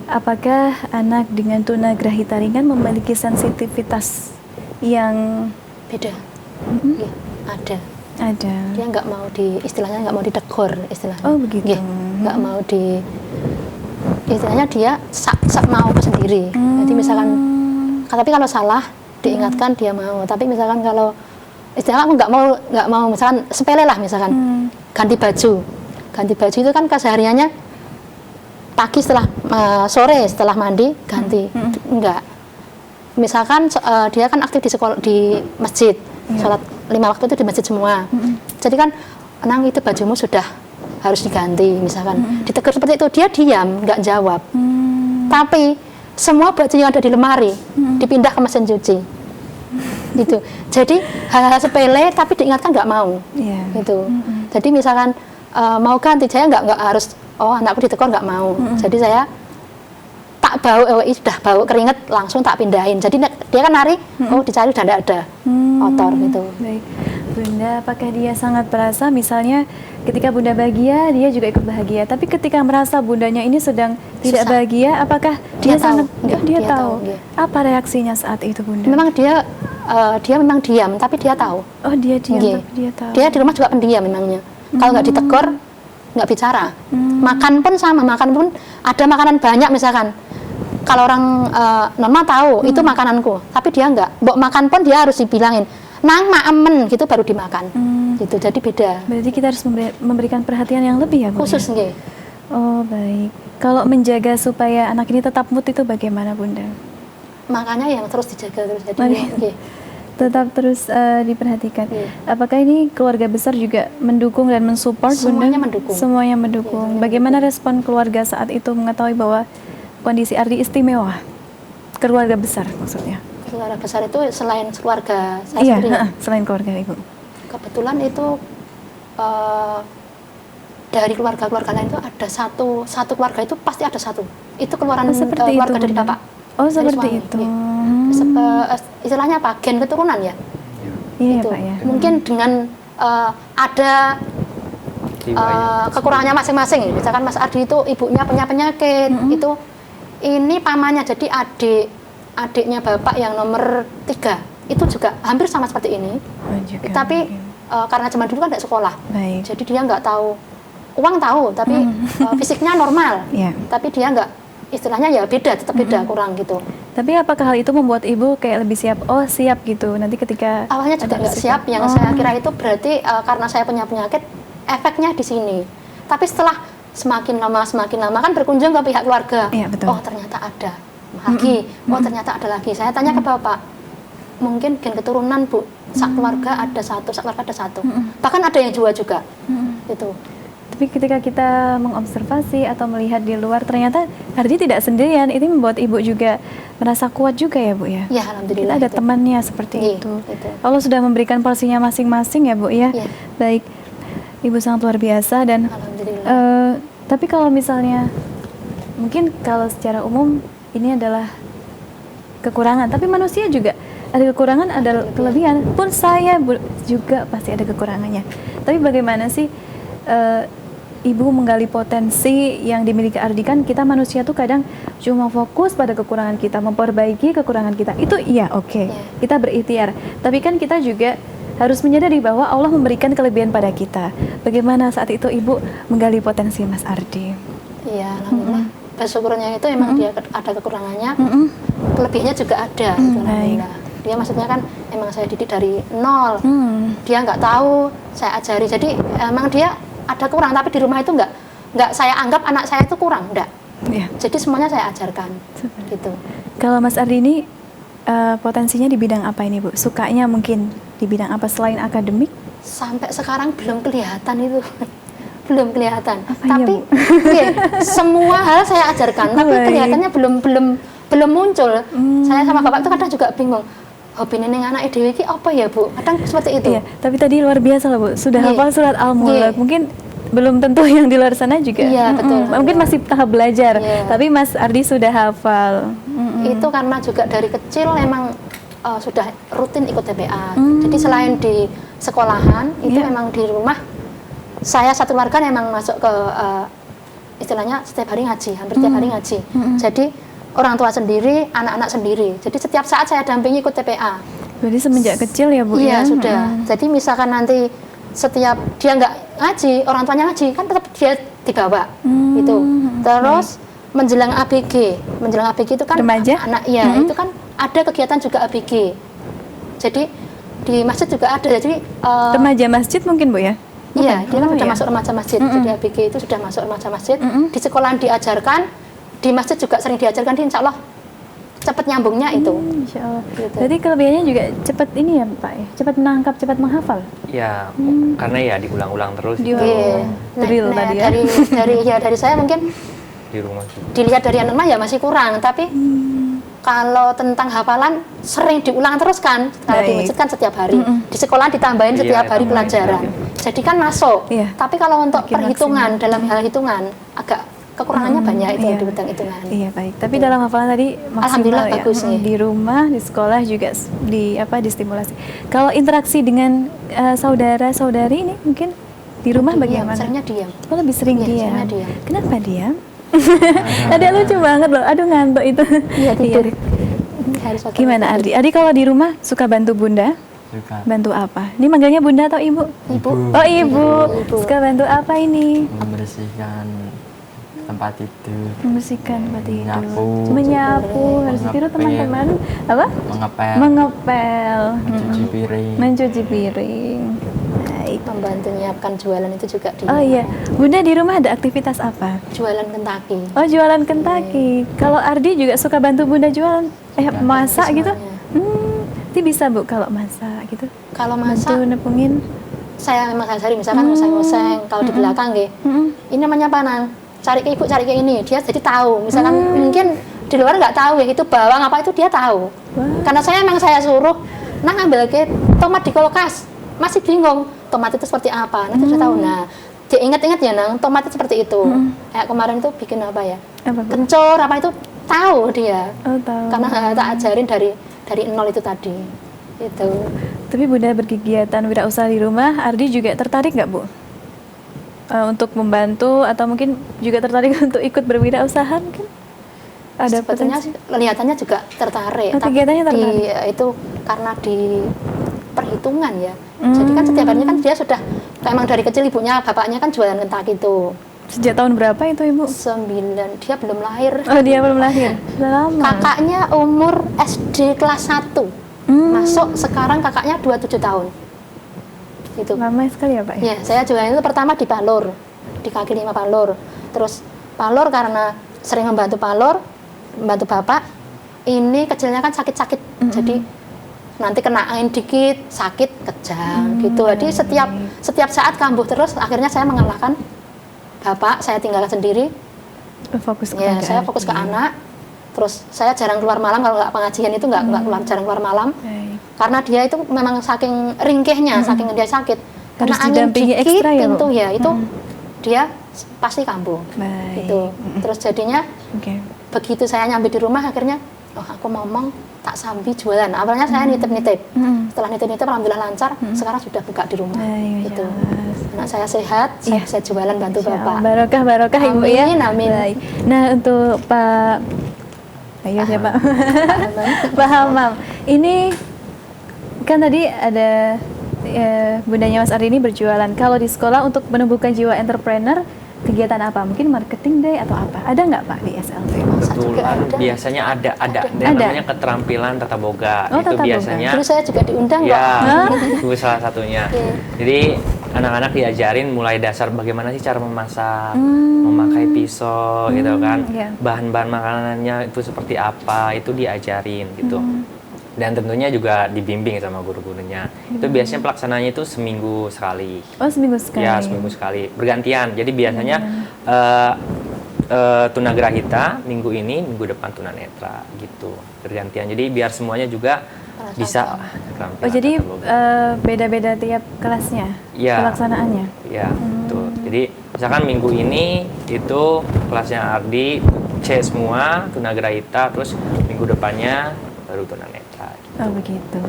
Speaker 1: Apakah anak dengan tunagrahita ringan memiliki sensitivitas yang
Speaker 3: Beda. Iya, ada.
Speaker 1: Ada.
Speaker 3: Dia nggak mau istilahnya nggak mau ditegur istilahnya.
Speaker 1: Oh, begitu.
Speaker 3: Nggih, nggak mau istilahnya dia sak mau sendiri. Jadi misalkan, tapi kalau salah diingatkan dia mau. Tapi misalkan kalau istilahnya aku nggak mau misalkan sepele lah misalkan ganti baju itu kan kesehariannya pagi sore setelah mandi ganti. Enggak. Misalkan dia kan aktif di sekolah di masjid, sholat 5 waktu itu di masjid semua. Jadi kan, Nang itu bajumu sudah harus diganti, misalkan ditegur seperti itu, dia diam, nggak jawab. Tapi semua baju yang ada di lemari dipindah ke mesin cuci. Gitu. Jadi hal-hal sepele tapi diingatkan nggak mau. Gitu. Jadi misalkan mau ganti, saya nggak harus anakku ditegur nggak mau. Jadi saya tak bau, sudah bau keringet langsung tak pindahin. Jadi dia kan nari, dicari udah tidak ada kotor gitu.
Speaker 1: Baik. Bunda, apakah dia sangat perasa misalnya ketika Bunda bahagia, dia juga ikut bahagia. Tapi ketika merasa Bundanya ini sedang tidak bahagia, apakah dia
Speaker 3: tahu?
Speaker 1: sangat dia tahu?
Speaker 3: Iya.
Speaker 1: Apa reaksinya saat itu, Bunda?
Speaker 3: Memang dia memang diam, tapi dia tahu.
Speaker 1: Oh, dia diam,
Speaker 3: Nggih.
Speaker 1: tapi dia tahu.
Speaker 3: Dia di rumah juga pendiam memangnya. Kalau nggak ditegur, nggak bicara. Makan pun sama, makan pun ada makanan banyak misalkan. Kalau orang normal tahu itu makananku, tapi dia nggak. Mbok makan pun dia harus dibilangin, Nang maamen gitu baru dimakan. Gitu. Jadi beda.
Speaker 1: Berarti kita harus memberikan perhatian yang lebih ya, Bunda?
Speaker 3: Khusus nggih.
Speaker 1: Oh, baik. Kalau menjaga supaya anak ini tetap mood itu bagaimana, Bunda?
Speaker 3: Makanya yang terus dijaga terus. Jadi nggih.
Speaker 1: Tetap terus diperhatikan.
Speaker 3: Iya.
Speaker 1: Apakah ini keluarga besar juga mendukung dan mensupport, Bunda?
Speaker 3: Semuanya mendukung.
Speaker 1: Semuanya mendukung.
Speaker 3: Iya,
Speaker 1: Bagaimana respon keluarga saat itu mengetahui bahwa kondisi Ardi istimewa? Keluarga besar maksudnya?
Speaker 3: Keluarga besar itu selain keluarga saya sendiri.
Speaker 1: Iya, selain keluarga Ibu.
Speaker 3: Kebetulan itu dari keluarga-keluarga lain itu ada satu keluarga itu pasti ada satu. Itu keluaran
Speaker 1: Seperti
Speaker 3: keluarga
Speaker 1: itu,
Speaker 3: dari
Speaker 1: Bunda.
Speaker 3: bapak.
Speaker 1: Oh,
Speaker 3: dari
Speaker 1: seperti
Speaker 3: suami.
Speaker 1: itu.
Speaker 3: Iya. Istilahnya apa? Gen keturunan ya.
Speaker 1: Iya,
Speaker 3: Itu.
Speaker 1: Pak ya.
Speaker 3: Mungkin dengan ada kekurangannya masing-masing. Misalkan Mas Ardi itu ibunya punya penyakit, itu ini pamannya jadi adiknya bapak yang nomor 3 itu juga hampir sama seperti ini.
Speaker 1: Oh, juga
Speaker 3: Tapi
Speaker 1: mungkin.
Speaker 3: karena zaman dulu kan tidak sekolah,
Speaker 1: Baik.
Speaker 3: jadi dia nggak tahu. Uang tahu, tapi fisiknya normal.
Speaker 1: Iya.
Speaker 3: Tapi dia nggak, istilahnya ya beda, tetap beda, kurang gitu.
Speaker 1: Tapi apakah hal itu membuat Ibu kayak lebih siap? Oh, siap gitu. Nanti ketika
Speaker 3: Awalnya juga
Speaker 1: ada
Speaker 3: nggak
Speaker 1: resiko.
Speaker 3: siap. Yang saya kira itu berarti karena saya punya penyakit, efeknya di sini. Tapi setelah semakin lama kan berkunjung ke pihak keluarga.
Speaker 1: Iya, betul.
Speaker 3: Oh, ternyata ada lagi. Oh, ternyata ada lagi. Saya tanya ke bapak, mungkin gen keturunan Bu, sak keluarga ada satu, sak keluarga ada satu. Bahkan ada yang 2 juga. Itu.
Speaker 1: Tapi ketika kita mengobservasi atau melihat di luar, ternyata Ardi tidak sendirian. Ini membuat Ibu juga merasa kuat juga ya, Bu ya?
Speaker 3: Ya,
Speaker 1: Kita
Speaker 3: alhamdulillah.
Speaker 1: ada
Speaker 3: itu.
Speaker 1: temannya seperti
Speaker 3: Iya,
Speaker 1: itu.
Speaker 3: itu.
Speaker 1: Allah sudah memberikan porsinya masing-masing ya, Bu ya?
Speaker 3: Iya.
Speaker 1: Baik, Ibu sangat luar biasa dan
Speaker 3: Alhamdulillah.
Speaker 1: tapi kalau misalnya mungkin kalau secara umum ini adalah kekurangan, tapi manusia juga ada kekurangan, ada kelebihan. Pun saya juga pasti ada kekurangannya. Tapi bagaimana sih Ibu menggali potensi yang dimiliki Ardi? Kan kita manusia tuh kadang cuma fokus pada kekurangan kita, memperbaiki kekurangan kita. Itu iya, oke. Kita berikhtiar. Tapi kan kita juga harus menyadari bahwa Allah memberikan kelebihan pada kita. Bagaimana saat itu Ibu menggali potensi Mas Ardi?
Speaker 3: Iya, alhamdulillah. Bersyukurnya itu emang dia ada kekurangannya, kelebihannya juga ada. Itu alhamdulillah. Dia maksudnya kan emang saya didik dari nol. Dia nggak tahu, saya ajari. Jadi emang dia ada kurang, tapi di rumah itu nggak saya anggap anak saya itu kurang, enggak.
Speaker 1: Ya.
Speaker 3: Jadi semuanya saya ajarkan. Gitu.
Speaker 1: Kalau Mas Ardi ini potensinya di bidang apa ini, Bu? Sukanya mungkin di bidang apa selain akademik?
Speaker 3: Sampai sekarang belum kelihatan itu. Belum kelihatan.
Speaker 1: Apa ya,
Speaker 3: Tapi
Speaker 1: Bu?
Speaker 3: iya, semua hal saya ajarkan, tapi
Speaker 1: Baik.
Speaker 3: kelihatannya belum muncul. Saya sama bapak itu kadang juga bingung. Hobi neneng anak dewi iki apa ya, Bu? Kadang seperti itu.
Speaker 1: Iya, tapi tadi luar biasa loh, Bu. Sudah
Speaker 3: Iya.
Speaker 1: hafal surat Al-Mulk.
Speaker 3: Iya.
Speaker 1: Mungkin belum tentu yang di luar sana juga.
Speaker 3: Iya, betul.
Speaker 1: Mungkin masih tahap belajar.
Speaker 3: Iya.
Speaker 1: Tapi Mas Ardi sudah hafal.
Speaker 3: Itu karena juga dari kecil emang sudah rutin ikut TPA. Jadi selain di sekolahan, itu
Speaker 1: Iya.
Speaker 3: memang di rumah saya satu keluarga memang masuk ke istilahnya setiap hari ngaji, hampir setiap hari ngaji. Jadi orang tua sendiri, anak-anak sendiri. Jadi setiap saat saya dampingi ikut TPA.
Speaker 1: Jadi semenjak kecil ya, Bu?
Speaker 3: Iya,
Speaker 1: ya?
Speaker 3: sudah. Jadi misalkan nanti setiap dia nggak ngaji, orang tuanya ngaji kan tetap dia dibawa gitu. Terus menjelang ABG itu kan
Speaker 1: Remaja?
Speaker 3: anak ya itu kan ada kegiatan juga ABG. Jadi di masjid juga ada. Jadi
Speaker 1: Remaja masjid mungkin Bu ya?
Speaker 3: iya, dia kan
Speaker 1: Oh,
Speaker 3: sudah
Speaker 1: iya.
Speaker 3: masuk remaja masjid. Jadi ABG itu sudah masuk remaja masjid. Di sekolah diajarkan, di masjid juga sering diajarkan. Di insya Allah cepat nyambungnya itu.
Speaker 1: Insya Allah.
Speaker 3: Gitu.
Speaker 1: Berarti kelebihannya juga cepat ini ya Pak ya? Cepat menangkap, cepat menghafal.
Speaker 4: Ya, karena ya diulang-ulang terus
Speaker 1: Di-
Speaker 4: gitu,
Speaker 3: Iya.
Speaker 1: Drill tadi ya.
Speaker 3: Dari saya mungkin
Speaker 4: di rumah juga.
Speaker 3: dilihat dari anak ya masih kurang, tapi kalau tentang hafalan sering diulang terus kan. Kalau di
Speaker 1: Baik.
Speaker 3: masjid kan setiap hari, di sekolah ditambahin
Speaker 4: Iya,
Speaker 3: setiap hari
Speaker 4: tambahin.
Speaker 3: pelajaran. Jadi kan masuk.
Speaker 1: Iya.
Speaker 3: Tapi kalau untuk
Speaker 1: Makin
Speaker 3: perhitungan dalam hal hitungan agak kekurangannya banyak itu
Speaker 1: Iya.
Speaker 3: di bidang hitungan.
Speaker 1: Iya baik. Tapi dalam hafalan tadi maksimal
Speaker 3: Alhamdulillah
Speaker 1: ya.
Speaker 3: bagus nih.
Speaker 1: Di rumah, di sekolah juga distimulasi. Kalau interaksi dengan saudara-saudari ini mungkin di rumah
Speaker 3: Diam,
Speaker 1: bagaimana?
Speaker 3: seringnya diam.
Speaker 1: Oh, lebih sering
Speaker 3: Iya,
Speaker 1: diam.
Speaker 3: seringnya diam.
Speaker 1: Kenapa diam? Ada lucu banget loh. Aduh ngantuk itu.
Speaker 3: Iya, tidur. Harus otomatis
Speaker 1: Gimana Ardi? Ardi kalau di rumah suka bantu Bunda?
Speaker 2: Suka
Speaker 1: Bantu apa? Ini manggilnya Bunda atau Ibu?
Speaker 3: Ibu.
Speaker 1: Oh Ibu.
Speaker 3: Ibu.
Speaker 1: Suka bantu apa ini?
Speaker 2: membersihkan tempat tidur,
Speaker 1: Membersihkan tempat tidur.
Speaker 2: Menyapu.
Speaker 1: Menyapu. Harus ditiru
Speaker 2: Mengepel.
Speaker 1: teman-teman. Apa?
Speaker 2: mengepel,
Speaker 1: Mengepel.
Speaker 2: mencuci piring.
Speaker 1: Mencuci piring. Baik.
Speaker 3: Membantu menyiapkan jualan itu juga di
Speaker 1: Oh iya, Bunda di rumah ada aktivitas apa?
Speaker 3: jualan Kentucky.
Speaker 1: Oh jualan Kentucky. Kalau Ardi juga suka bantu Bunda jualan, masak gitu? Nanti bisa Bu kalau masak gitu.
Speaker 3: Kalau
Speaker 1: Bantu
Speaker 3: masak
Speaker 1: nepungin.
Speaker 3: saya memang sehari misalkan ngoseng-ngoseng kalau di belakang nggih. Ini namanya panan. Cari ke ibu, cari ke ini. Dia jadi tahu. Misalkan mungkin di luar nggak tahu ya itu bawang apa itu dia tahu. Karena saya suruh, nah ambil ke tomat di kulkas. Masih bingung tomat itu seperti apa. Nanti sudah tahu. Nah, dia ingat-ingat ya nang tomat itu seperti itu. Kayak kemarin itu bikin apa ya?
Speaker 1: Apa Bu?
Speaker 3: Kencur apa itu tahu dia.
Speaker 1: Oh tahu.
Speaker 3: Karena tak ajarin dari nol itu tadi. Itu.
Speaker 1: Tapi Bunda berkegiatan wirausaha di rumah, Ardi juga tertarik nggak Bu? Untuk membantu atau mungkin juga tertarik untuk ikut berwirausaha mungkin? Ada
Speaker 3: Sebetulnya
Speaker 1: potensi?
Speaker 3: sih kelihatannya juga tertarik.
Speaker 1: Oh, kegiatannya tertarik.
Speaker 3: Itu karena di perhitungan ya. Jadi kan setiap harinya kan dia sudah memang dari kecil ibunya, bapaknya kan jualan Kentucky itu.
Speaker 1: Sejak tahun berapa itu Ibu?
Speaker 3: 9, dia belum lahir.
Speaker 1: Oh dia belum lahir, sudah lama.
Speaker 3: Kakaknya umur SD kelas 1. Masuk sekarang kakaknya 27 tahun. Itu.
Speaker 1: Lama sekali ya Pak ya?
Speaker 3: Ya, saya jualan itu pertama di Palur, di kaki 5 Palur. Terus Palur karena sering membantu Palur, membantu bapak, ini kecilnya kan sakit-sakit. Jadi nanti kena angin dikit, sakit, kejang gitu. Jadi setiap saat kambuh terus, akhirnya saya mengalahkan bapak, saya tinggalkan sendiri.
Speaker 1: Fokus
Speaker 3: Ya,
Speaker 1: kepada
Speaker 3: saya fokus ke
Speaker 1: Ardi.
Speaker 3: anak. Terus saya jarang keluar malam, kalau nggak pengajian itu nggak jarang keluar malam.
Speaker 1: Baik.
Speaker 3: Karena dia itu memang saking ringkihnya, saking dia sakit. Karena
Speaker 1: Harus
Speaker 3: angin
Speaker 1: didampingi
Speaker 3: dikit
Speaker 1: ekstra ya, Bu?
Speaker 3: pintu ya, itu dia pasti kambuh.
Speaker 1: Baik.
Speaker 3: Gitu. Terus jadinya
Speaker 1: Oke.
Speaker 3: begitu saya nyambi di rumah akhirnya, oh aku ngomong tak sambi jualan. Awalnya saya nitip-nitip. Setelah nitip-nitip alhamdulillah lancar, sekarang sudah buka di rumah.
Speaker 1: Baik,
Speaker 3: Gitu.
Speaker 1: Masya Allah.
Speaker 3: Anak saya sehat, saya
Speaker 1: Iya.
Speaker 3: bisa jualan bantu
Speaker 1: Insya Allah.
Speaker 3: bapak.
Speaker 1: Barokah Ibu ya.
Speaker 3: Amin, amin.
Speaker 1: Baik. Nah untuk Pak, ayo siapa? Pak Hamam. Ini kan tadi ada bundanya Mas Ardi ini berjualan. Kalau di sekolah untuk menumbuhkan jiwa entrepreneur, kegiatan apa? Mungkin marketing day atau apa? Ada nggak Pak di SLT?
Speaker 3: juga
Speaker 4: Kebetulan
Speaker 3: ada.
Speaker 4: biasanya ada
Speaker 1: Ada.
Speaker 4: namanya keterampilan tata boga.
Speaker 1: Oh,
Speaker 4: Itu
Speaker 1: tata boga.
Speaker 4: biasanya
Speaker 3: Dulu saya juga diundang
Speaker 4: ya
Speaker 3: kok.
Speaker 4: itu salah satunya.
Speaker 3: Oke.
Speaker 4: Jadi anak-anak diajarin mulai dasar bagaimana sih cara memasak, memakai pisau gitu kan,
Speaker 1: iya.
Speaker 4: bahan-bahan makanannya itu seperti apa, itu diajarin gitu. Dan tentunya juga dibimbing sama guru-gurunya. Itu biasanya pelaksananya itu seminggu sekali.
Speaker 1: Oh seminggu sekali.
Speaker 4: Ya, seminggu sekali. Bergantian. Jadi biasanya tunagrahita minggu ini, minggu depan tunanetra gitu. Bergantian. Jadi biar semuanya juga bisa keterampilan
Speaker 1: Oh jadi
Speaker 4: tata boga.
Speaker 1: beda-beda tiap kelasnya
Speaker 4: Iya.
Speaker 1: pelaksanaannya.
Speaker 4: Ya, betul. Jadi misalkan minggu ini itu kelasnya Ardi C semua, tunagrahita, terus minggu depannya baru tunanetra gitu.
Speaker 1: Oh begitu.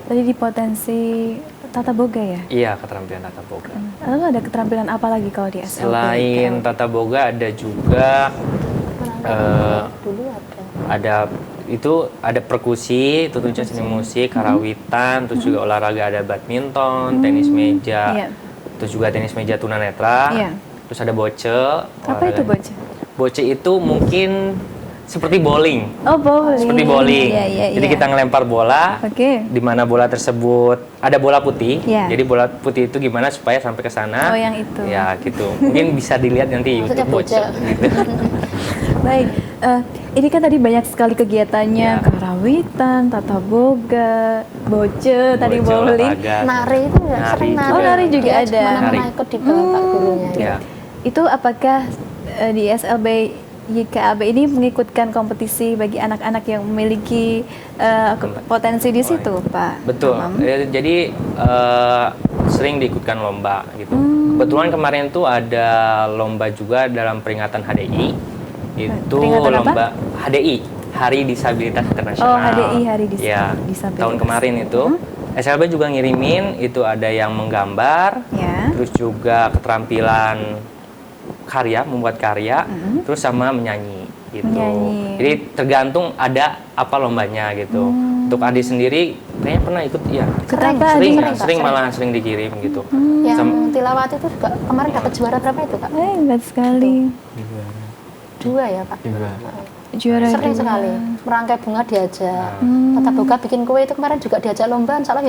Speaker 1: Tadi di potensi tata boga ya.
Speaker 4: Iya, keterampilan tata boga.
Speaker 1: Lalu ada keterampilan apa lagi kalau di SLT?
Speaker 4: Selain tata boga ada juga
Speaker 3: Dulu
Speaker 4: ada itu ada perkusi, tentunya seni musik, karawitan, terus juga olahraga ada badminton, tenis meja,
Speaker 1: Iya.
Speaker 4: terus juga tenis meja tunanetra,
Speaker 1: Iya.
Speaker 4: terus ada boce.
Speaker 1: Apa itu bocah?
Speaker 4: Boce itu mungkin seperti bowling.
Speaker 1: Oh, bowling.
Speaker 4: Seperti bowling.
Speaker 1: Iya, iya,
Speaker 4: Jadi
Speaker 1: iya.
Speaker 4: kita ngelempar bola,
Speaker 1: Oke.
Speaker 4: di mana bola tersebut ada bola putih.
Speaker 1: Iya.
Speaker 4: Jadi bola putih itu gimana supaya sampai ke sana?
Speaker 1: Oh, yang itu.
Speaker 4: Ya gitu. Mungkin bisa dilihat nanti
Speaker 3: Maksudnya
Speaker 4: YouTube boce.
Speaker 3: boce.
Speaker 4: Gitu.
Speaker 1: Baik, ini kan tadi banyak sekali kegiatannya,
Speaker 4: Ya.
Speaker 1: karawitan, tata boga, boce, tadi
Speaker 4: Boce,
Speaker 1: bowling.
Speaker 4: olahraga.
Speaker 3: Nari itu ya,
Speaker 4: Nari
Speaker 3: sering
Speaker 4: juga.
Speaker 3: nari.
Speaker 1: Oh, nari juga
Speaker 3: Dia
Speaker 1: ada.
Speaker 3: Mana-mana
Speaker 4: Nari.
Speaker 3: ikut di bawah Pak gurunya.
Speaker 4: Ya.
Speaker 1: Itu apakah di SLB YKAB ini mengikutkan kompetisi bagi anak-anak yang memiliki potensi di situ, Pak?
Speaker 4: Betul.
Speaker 1: Hamam?
Speaker 4: Jadi sering diikutkan lomba gitu. Kebetulan kemarin tuh ada lomba juga dalam peringatan HDI. Itu
Speaker 1: Peringatan apa?
Speaker 4: lomba HDI, Hari Disabilitas Internasional.
Speaker 1: Oh, HDI, Hari
Speaker 4: Ya,
Speaker 1: Disabilitas.
Speaker 4: tahun kemarin itu SLB juga ngirimin itu ada yang menggambar,
Speaker 1: Ya.
Speaker 4: terus juga keterampilan karya, membuat karya, terus sama menyanyi gitu.
Speaker 1: Menyanyi.
Speaker 4: Jadi tergantung ada apa lombanya gitu. Untuk Adi sendiri kayaknya pernah ikut ya.
Speaker 1: Kenapa
Speaker 4: Sering,
Speaker 1: Adi?
Speaker 4: ya, sering malah sering dikirim gitu.
Speaker 3: Yang
Speaker 4: Sam-
Speaker 3: tilawat itu juga kemarin dapat juara berapa itu Kak?
Speaker 1: Hebat sekali.
Speaker 3: 2 ya Pak?
Speaker 2: Juga.
Speaker 1: Juara
Speaker 3: Sering
Speaker 1: dua.
Speaker 3: sekali. Merangkai bunga diajak.
Speaker 1: Hmm.
Speaker 3: Tata boga bikin kue itu kemarin juga diajak lomba, salah ya.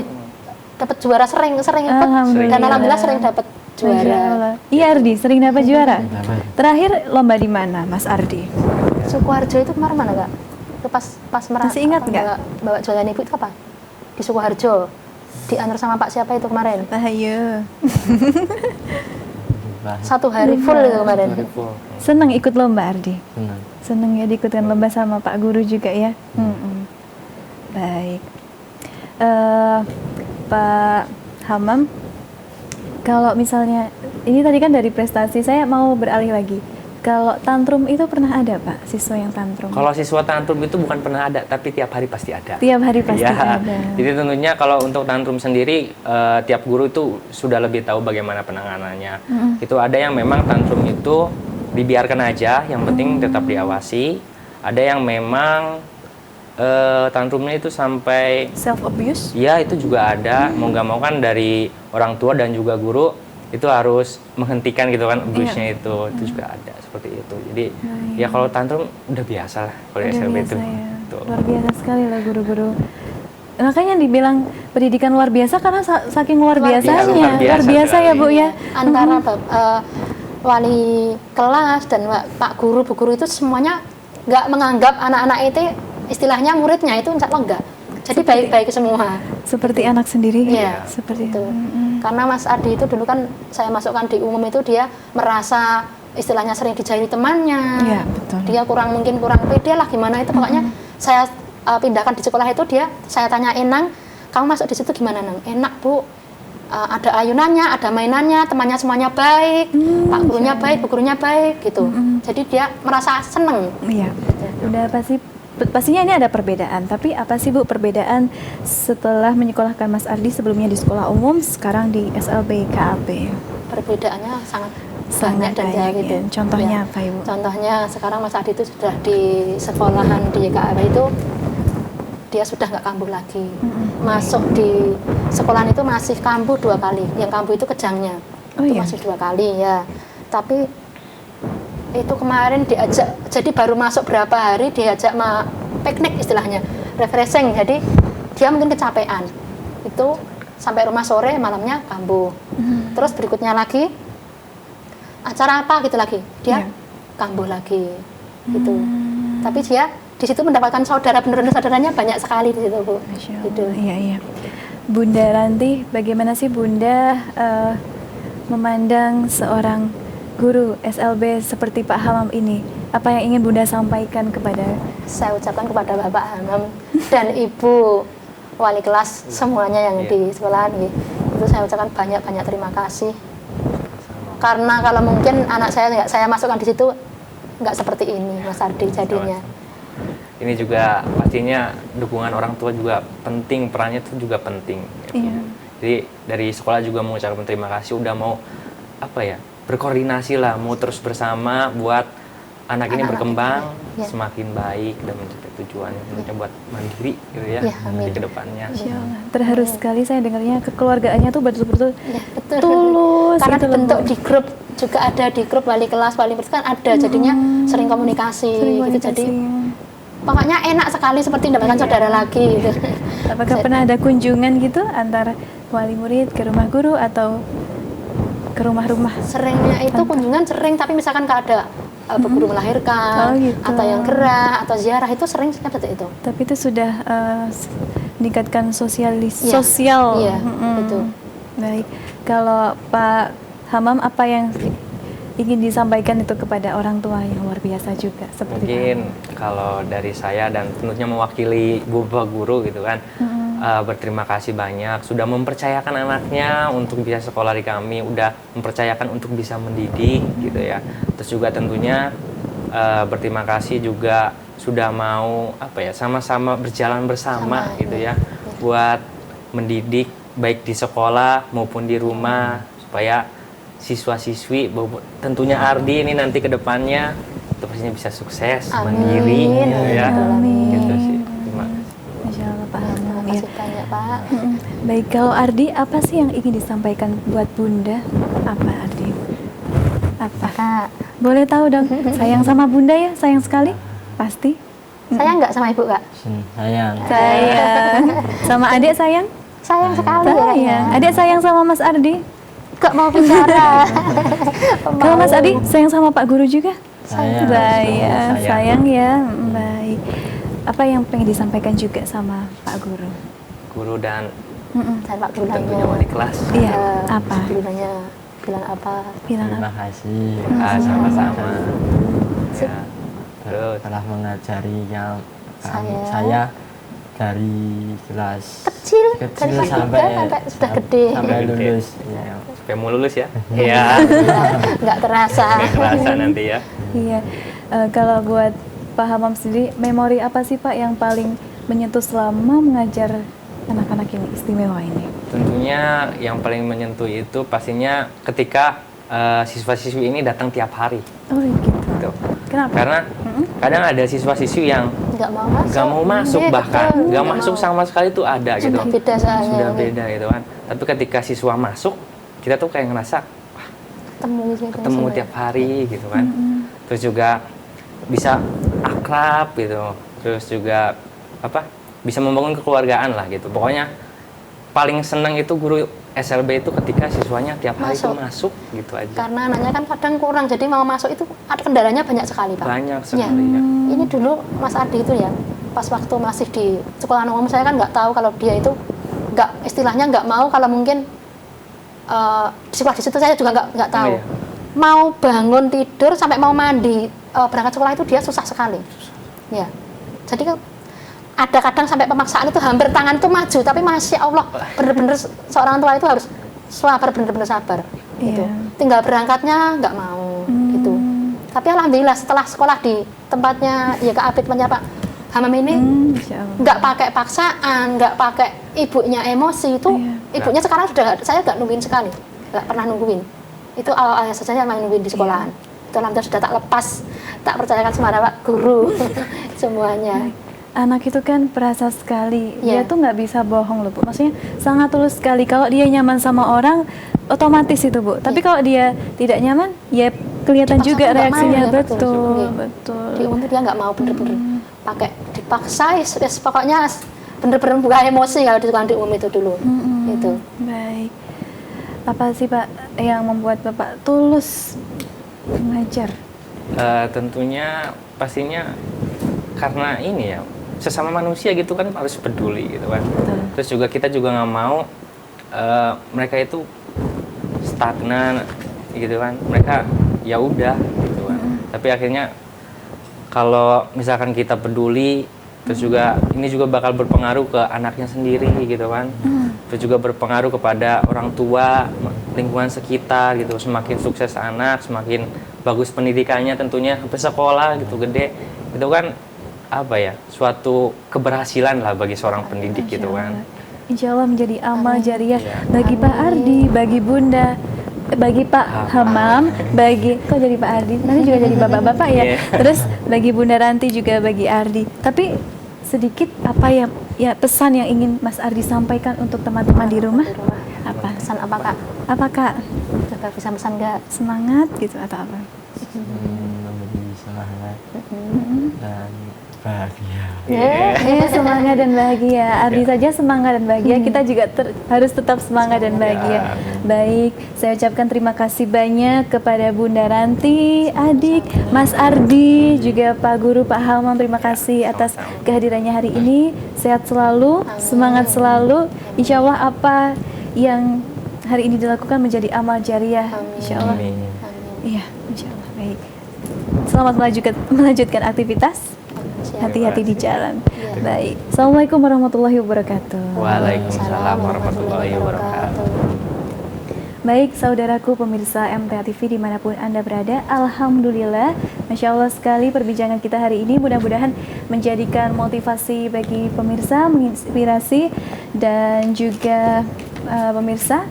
Speaker 3: Dapat juara sering ikut.
Speaker 1: Alhamdulillah.
Speaker 3: Dan alhamdulillah sering dapat
Speaker 1: Masya
Speaker 3: juara.
Speaker 1: Allah. Iya, Ardi, sering dapat juara.
Speaker 2: Dapat.
Speaker 1: Terakhir lomba di mana, Mas Ardi?
Speaker 3: Sukoharjo itu kemarin mana Kak? Itu pas
Speaker 1: Masih ingat nggak?
Speaker 3: Bawa jualan ibu itu apa? Di Sukoharjo. Diantar sama Pak siapa itu kemarin?
Speaker 1: Ayo.
Speaker 2: Bahas
Speaker 3: 1 hari full itu kemarin.
Speaker 4: Full.
Speaker 1: Senang ikut lomba, Ardi?
Speaker 2: senang.
Speaker 1: Senang ya diikutkan lomba sama Pak Guru juga ya. Baik. Pak Hamam, kalau misalnya ini tadi kan dari prestasi, saya mau beralih lagi. Kalau tantrum itu pernah ada, Pak, siswa yang tantrum?
Speaker 4: Kalau siswa tantrum itu bukan pernah ada, tapi tiap hari pasti ada.
Speaker 1: Tiap hari pasti
Speaker 4: Ya,
Speaker 1: ada.
Speaker 4: jadi tentunya kalau untuk tantrum sendiri, tiap guru itu sudah lebih tahu bagaimana penanganannya. Itu ada yang memang tantrum itu dibiarkan aja, yang penting tetap diawasi. Ada yang memang tantrumnya itu sampai,
Speaker 1: Self abuse?
Speaker 4: ya itu juga ada. Mau nggak mau kan dari orang tua dan juga guru itu harus menghentikan gitu kan abuse-nya itu juga ada seperti itu. Jadi ya kalau tantrum udah biasa lah kalau di
Speaker 1: Udah
Speaker 4: SLB
Speaker 1: biasa
Speaker 4: itu.
Speaker 1: ya.
Speaker 4: Tuh.
Speaker 1: Luar biasa sekali lah guru-guru. Makanya dibilang pendidikan luar biasa karena saking luar biasanya.
Speaker 4: luar biasa
Speaker 1: Luar biasa ya, Bu ya.
Speaker 3: Antara wali kelas dan Pak Guru, Bu Guru itu semuanya nggak menganggap anak-anak itu istilahnya muridnya itu insya Allah enggak. Jadi baik-baik semua.
Speaker 1: Seperti anak sendiri.
Speaker 3: Iya,
Speaker 1: Seperti
Speaker 3: itu. Karena Mas Adi itu dulu kan saya masukkan di umum itu dia merasa istilahnya sering dijahili temannya.
Speaker 1: Iya, betul.
Speaker 3: Dia mungkin kurang pede lah gimana itu pokoknya saya pindahkan di sekolah itu saya tanyain, Nang, kamu masuk di situ gimana, Nang? Enak, Bu. Ada ayunannya, ada mainannya, temannya semuanya baik, Pak gurunya baik, Bu gurunya baik gitu. Jadi dia merasa seneng.
Speaker 1: Iya. Udah pastinya ini ada perbedaan, tapi apa sih Bu perbedaan setelah menyekolahkan Mas Ardi sebelumnya di sekolah umum, sekarang di SLB KAB?
Speaker 3: Perbedaannya sangat
Speaker 1: Sangat
Speaker 3: banyak dan
Speaker 1: banyak
Speaker 3: gitu.
Speaker 1: ya. Contohnya
Speaker 3: Ya.
Speaker 1: apa, Ibu?
Speaker 3: Contohnya sekarang Mas Adi itu sudah di sekolahan di YKAB itu dia sudah nggak kambuh lagi. Masuk di sekolahan itu masih kambuh 2 kali. Yang kambuh itu kejangnya.
Speaker 1: Oh,
Speaker 3: Itu
Speaker 1: iya?
Speaker 3: masih 2 kali ya. Tapi itu kemarin diajak, jadi baru masuk berapa hari diajak piknik istilahnya, refreshing. Jadi dia mungkin kecapean. Itu sampai rumah sore, malamnya kambuh. Terus berikutnya lagi acara apa gitu lagi, dia
Speaker 1: Iya.
Speaker 3: kambuh lagi gitu. Tapi dia di situ mendapatkan saudara, benar-benar saudaranya banyak sekali di situ, Bu.
Speaker 1: Masya
Speaker 3: Gitu.
Speaker 1: Allah. Iya, iya. Bunda Ranti, bagaimana sih Bunda memandang seorang guru SLB seperti Pak Hamam ini? Apa yang ingin Bunda sampaikan kepada
Speaker 3: Saya ucapkan kepada Bapak Hamam dan Ibu wali kelas semuanya yang di sekolahan itu saya ucapkan banyak-banyak terima kasih. Karena kalau mungkin anak saya nggak saya masukkan di situ nggak seperti ini Mas Ardi jadinya.
Speaker 4: Ini juga pastinya dukungan orang tua juga penting, perannya itu juga penting.
Speaker 1: Iya.
Speaker 4: Jadi dari sekolah juga mengucapkan terima kasih udah mau berkoordinasi lah, mau terus bersama buat anak ini
Speaker 3: Anak-anak
Speaker 4: berkembang
Speaker 3: kita, ya.
Speaker 4: semakin baik dan mencapai tujuannya tentunya buat mandiri gitu ya,
Speaker 3: Ya, amin.
Speaker 4: di kedepannya.
Speaker 1: Insya Allah. Terharu sekali saya dengarnya, kekeluargaannya tuh betul-betul
Speaker 3: Ya, betul.
Speaker 1: tulus.
Speaker 3: Karena
Speaker 1: gitu loh,
Speaker 3: dibentuk
Speaker 1: Bu.
Speaker 3: di grup juga ada di grup wali kelas, wali murid kan ada, jadinya sering komunikasi,
Speaker 1: Sering
Speaker 3: gitu. Jadi
Speaker 1: komunikasi.
Speaker 3: pokoknya enak sekali seperti mendapatkan saudara lagi gitu.
Speaker 1: Apakah pernah ada kunjungan gitu antara wali murid ke rumah guru atau ke rumah-rumah?
Speaker 3: Seringnya itu kunjungan sering, tapi misalkan kalau ada guru melahirkan
Speaker 1: Oh, gitu.
Speaker 3: atau yang gerah atau ziarah itu sering seperti itu.
Speaker 1: Tapi itu sudah meningkatkan
Speaker 3: Iya.
Speaker 1: sosial.
Speaker 3: Iya,
Speaker 1: Mm-mm.
Speaker 3: betul.
Speaker 1: Baik. Kalau Pak Hamam, apa yang ingin disampaikan itu kepada orang tua yang luar biasa juga seperti
Speaker 4: Mungkin
Speaker 1: Pak
Speaker 4: kalau dari saya dan tentunya mewakili Bapak Guru gitu kan, berterima kasih banyak sudah mempercayakan anaknya untuk bisa sekolah di kami, udah mempercayakan untuk bisa mendidik gitu ya. Terus juga tentunya berterima kasih juga sudah mau sama-sama berjalan bersama
Speaker 3: Sama,
Speaker 4: gitu
Speaker 3: iya.
Speaker 4: ya, buat mendidik baik di sekolah maupun di rumah supaya siswa-siswi tentunya Ardi ini nanti ke depannya pastinya bisa sukses,
Speaker 3: Amin.
Speaker 4: mandiri gitu ya.
Speaker 1: Amin.
Speaker 4: Gitu sih. Terima kasih.
Speaker 1: Masya Allah Pak Hamam.
Speaker 3: Terima
Speaker 1: Ya.
Speaker 3: kasih banyak Pak.
Speaker 1: Baik, kalau Ardi, apa sih yang ingin disampaikan buat Bunda? Apa Ardi? Apa?
Speaker 3: Kak,
Speaker 1: Boleh tahu dong, sayang sama Bunda ya? Sayang sekali? Pasti?
Speaker 3: sayang nggak sama ibu Kak?
Speaker 2: Sayang.
Speaker 1: Sayang. Sama adik sayang?
Speaker 3: Sayang sekali ya.
Speaker 1: Sayang. Adik sayang sama Mas Ardi?
Speaker 3: Gak mau bicara.
Speaker 1: Kalau Mas Ardi sayang sama Pak Guru juga?
Speaker 2: Sayang.
Speaker 1: Sayang,
Speaker 4: Sayang.
Speaker 1: sayang ya. Baik. Apa yang pengen disampaikan juga sama Pak Guru?
Speaker 4: Guru dan
Speaker 3: Dan Pak Guru
Speaker 4: tentunya
Speaker 3: nanya,
Speaker 4: wali kelas.
Speaker 1: Iya,
Speaker 3: eh,
Speaker 1: apa?
Speaker 3: Guru nanya bilang apa?
Speaker 1: Bilang
Speaker 2: Terima
Speaker 1: apa?
Speaker 2: kasih
Speaker 4: Sama-sama. Ya. Terus
Speaker 2: telah mengajari yang
Speaker 3: Saya.
Speaker 2: dari kelas
Speaker 3: Kecil, dari kelas
Speaker 2: sampai
Speaker 3: 3 sampai sudah gede.
Speaker 2: sampai
Speaker 4: Gede.
Speaker 2: lulus. Ya.
Speaker 4: Supaya mau lulus ya. Iya.
Speaker 3: Nggak terasa.
Speaker 4: Nggak kerasa nanti ya.
Speaker 1: Iya. Kalau buat Pak Hamam sendiri, memori apa sih Pak yang paling menyentuh selama mengajar anak-anak ini istimewa ini?
Speaker 4: Tentunya yang paling menyentuh itu pastinya ketika siswa-siswi ini datang tiap hari.
Speaker 1: Oh gitu.
Speaker 4: Gitu.
Speaker 1: Kenapa?
Speaker 4: Karena kadang ada siswa-siswi yang
Speaker 3: Nggak mau masuk.
Speaker 4: nggak mau masuk,
Speaker 3: Iya,
Speaker 4: bahkan
Speaker 3: betul.
Speaker 4: nggak masuk sama sekali tuh ada gitu.
Speaker 3: Sudah beda soalnya.
Speaker 4: Sudah beda gitu kan. Tapi ketika siswa masuk, kita tuh kayak ngerasa ketemu tiap hari gitu kan. Terus juga bisa akrab gitu. Terus juga bisa membangun kekeluargaan lah gitu. Pokoknya paling senang itu guru SLB itu ketika siswanya tiap hari itu masuk gitu aja.
Speaker 3: Karena anaknya kan kadang kurang, jadi mau masuk itu ada kendalanya banyak sekali Pak.
Speaker 4: Banyak
Speaker 3: Ya.
Speaker 4: sekali ya.
Speaker 3: Ini dulu Mas Ardi itu ya, pas waktu masih di sekolah umum saya kan nggak tahu kalau dia itu istilahnya nggak mau kalau mungkin di sekolah di situ saya juga nggak tahu.
Speaker 4: Oh, iya.
Speaker 3: Mau bangun tidur sampai mau mandi berangkat sekolah itu dia susah sekali. Ya. Jadi kan ada kadang sampai pemaksaan itu hampir tangan itu maju, tapi masya Allah bener-bener seorang tua itu harus sabar, bener-bener sabar. Gitu.
Speaker 1: Iya.
Speaker 3: Tinggal berangkatnya nggak mau gitu. Tapi alhamdulillah setelah sekolah di tempatnya ya Kak Abid temannya Pak Hamam ini
Speaker 1: Insya Allah.
Speaker 3: nggak pakai paksaan, nggak pakai ibunya emosi itu.
Speaker 1: Iya.
Speaker 3: Ibunya sekarang saya nggak nungguin sekali, nggak pernah nungguin. Itu awal-awalnya saja saya main nungguin di sekolahan. Itu alhamdulillah sudah tak lepas, tak percayakan sama Pak Guru semuanya.
Speaker 1: Anak itu kan perasa sekali, dia
Speaker 3: Iya.
Speaker 1: tuh nggak bisa bohong loh Bu. Maksudnya sangat tulus sekali. Kalau dia nyaman sama orang, otomatis itu Bu. Tapi kalau dia tidak nyaman, ya kelihatan
Speaker 3: Dipaksa
Speaker 1: juga
Speaker 3: tuh nggak
Speaker 1: reaksinya.
Speaker 3: mau, ya,
Speaker 1: Betul,
Speaker 3: Iya.
Speaker 1: betul.
Speaker 3: Di umum tuh dia nggak mau bener-bener pakai dipaksa, pokoknya bener-bener buka emosi kalau di sekolah di umum itu dulu. Itu.
Speaker 1: Baik. Apa sih Pak yang membuat Bapak tulus mengajar?
Speaker 4: Tentunya pastinya karena ini ya, sesama manusia gitu kan harus peduli gitu kan.
Speaker 1: Betul.
Speaker 4: Terus juga kita juga nggak mau mereka itu stagnan gitu kan. Mereka ya udah gitu kan. Tapi akhirnya kalau misalkan kita peduli, terus juga ini juga bakal berpengaruh ke anaknya sendiri gitu kan. Terus juga berpengaruh kepada orang tua, lingkungan sekitar gitu. Semakin sukses anak, semakin bagus pendidikannya tentunya sampai sekolah gitu gede. Itu kan suatu keberhasilan lah bagi seorang pendidik gitu kan.
Speaker 1: Insya Allah menjadi amal jariah
Speaker 4: Iya.
Speaker 1: bagi Pak Ardi, bagi Bunda. bagi Pak Hamam, bagi kok jadi Pak Ardi, nanti juga jadi bapak-bapak ya.
Speaker 4: Iya.
Speaker 1: Terus bagi Bunda Ranti juga bagi Ardi. Tapi sedikit apa ya pesan yang ingin Mas Ardi sampaikan untuk teman-teman di rumah? Apa?
Speaker 3: Pesan apa Kak?
Speaker 1: Apa Kak?
Speaker 3: Coba bisa pesan nggak?
Speaker 1: Semangat gitu atau apa?
Speaker 2: Memberi semangat dan bahagia.
Speaker 1: Ya, semangat dan bahagia. Ardi saja semangat dan bahagia, kita juga harus tetap semangat dan bahagia. Baik, saya ucapkan terima kasih banyak kepada Bunda Ranti, Adik, Mas Ardi, juga Pak Guru, Pak Hamam. Terima kasih atas kehadirannya hari ini. Sehat selalu, semangat selalu. Insya Allah apa yang hari ini dilakukan menjadi amal jariah. Insya Allah.
Speaker 2: Amin.
Speaker 1: Iya, insya Allah. Baik. Selamat melanjutkan aktivitas. Hati-hati di jalan. Baik. Assalamualaikum warahmatullahi wabarakatuh.
Speaker 4: Waalaikumsalam warahmatullahi wabarakatuh.
Speaker 1: Baik, saudaraku pemirsa MTA TV dimanapun Anda berada, Alhamdulillah, Masya Allah sekali perbincangan kita hari ini. Mudah-mudahan menjadikan motivasi bagi pemirsa, menginspirasi, dan juga pemirsa,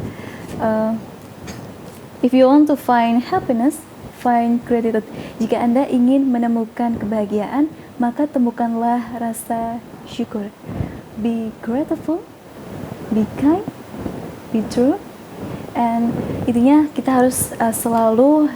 Speaker 1: if you want to find happiness, find gratitude. Jika Anda ingin menemukan kebahagiaan, maka temukanlah rasa syukur. Be grateful, be kind, be true. And intinya kita harus selalu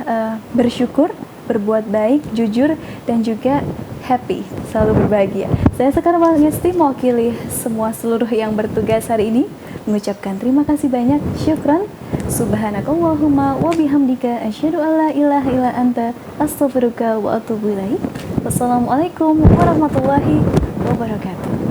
Speaker 1: bersyukur, berbuat baik, jujur, dan juga happy, selalu berbahagia. Saya sekarang Ngesti mewakili semua seluruh yang bertugas hari ini mengucapkan terima kasih banyak, syukran. Subhanakallahumma wa bihamdika asyhadu alla ilaha illa anta astaghfiruka wa atubu ilaik. Wassalamualaikum warahmatullahi wabarakatuh.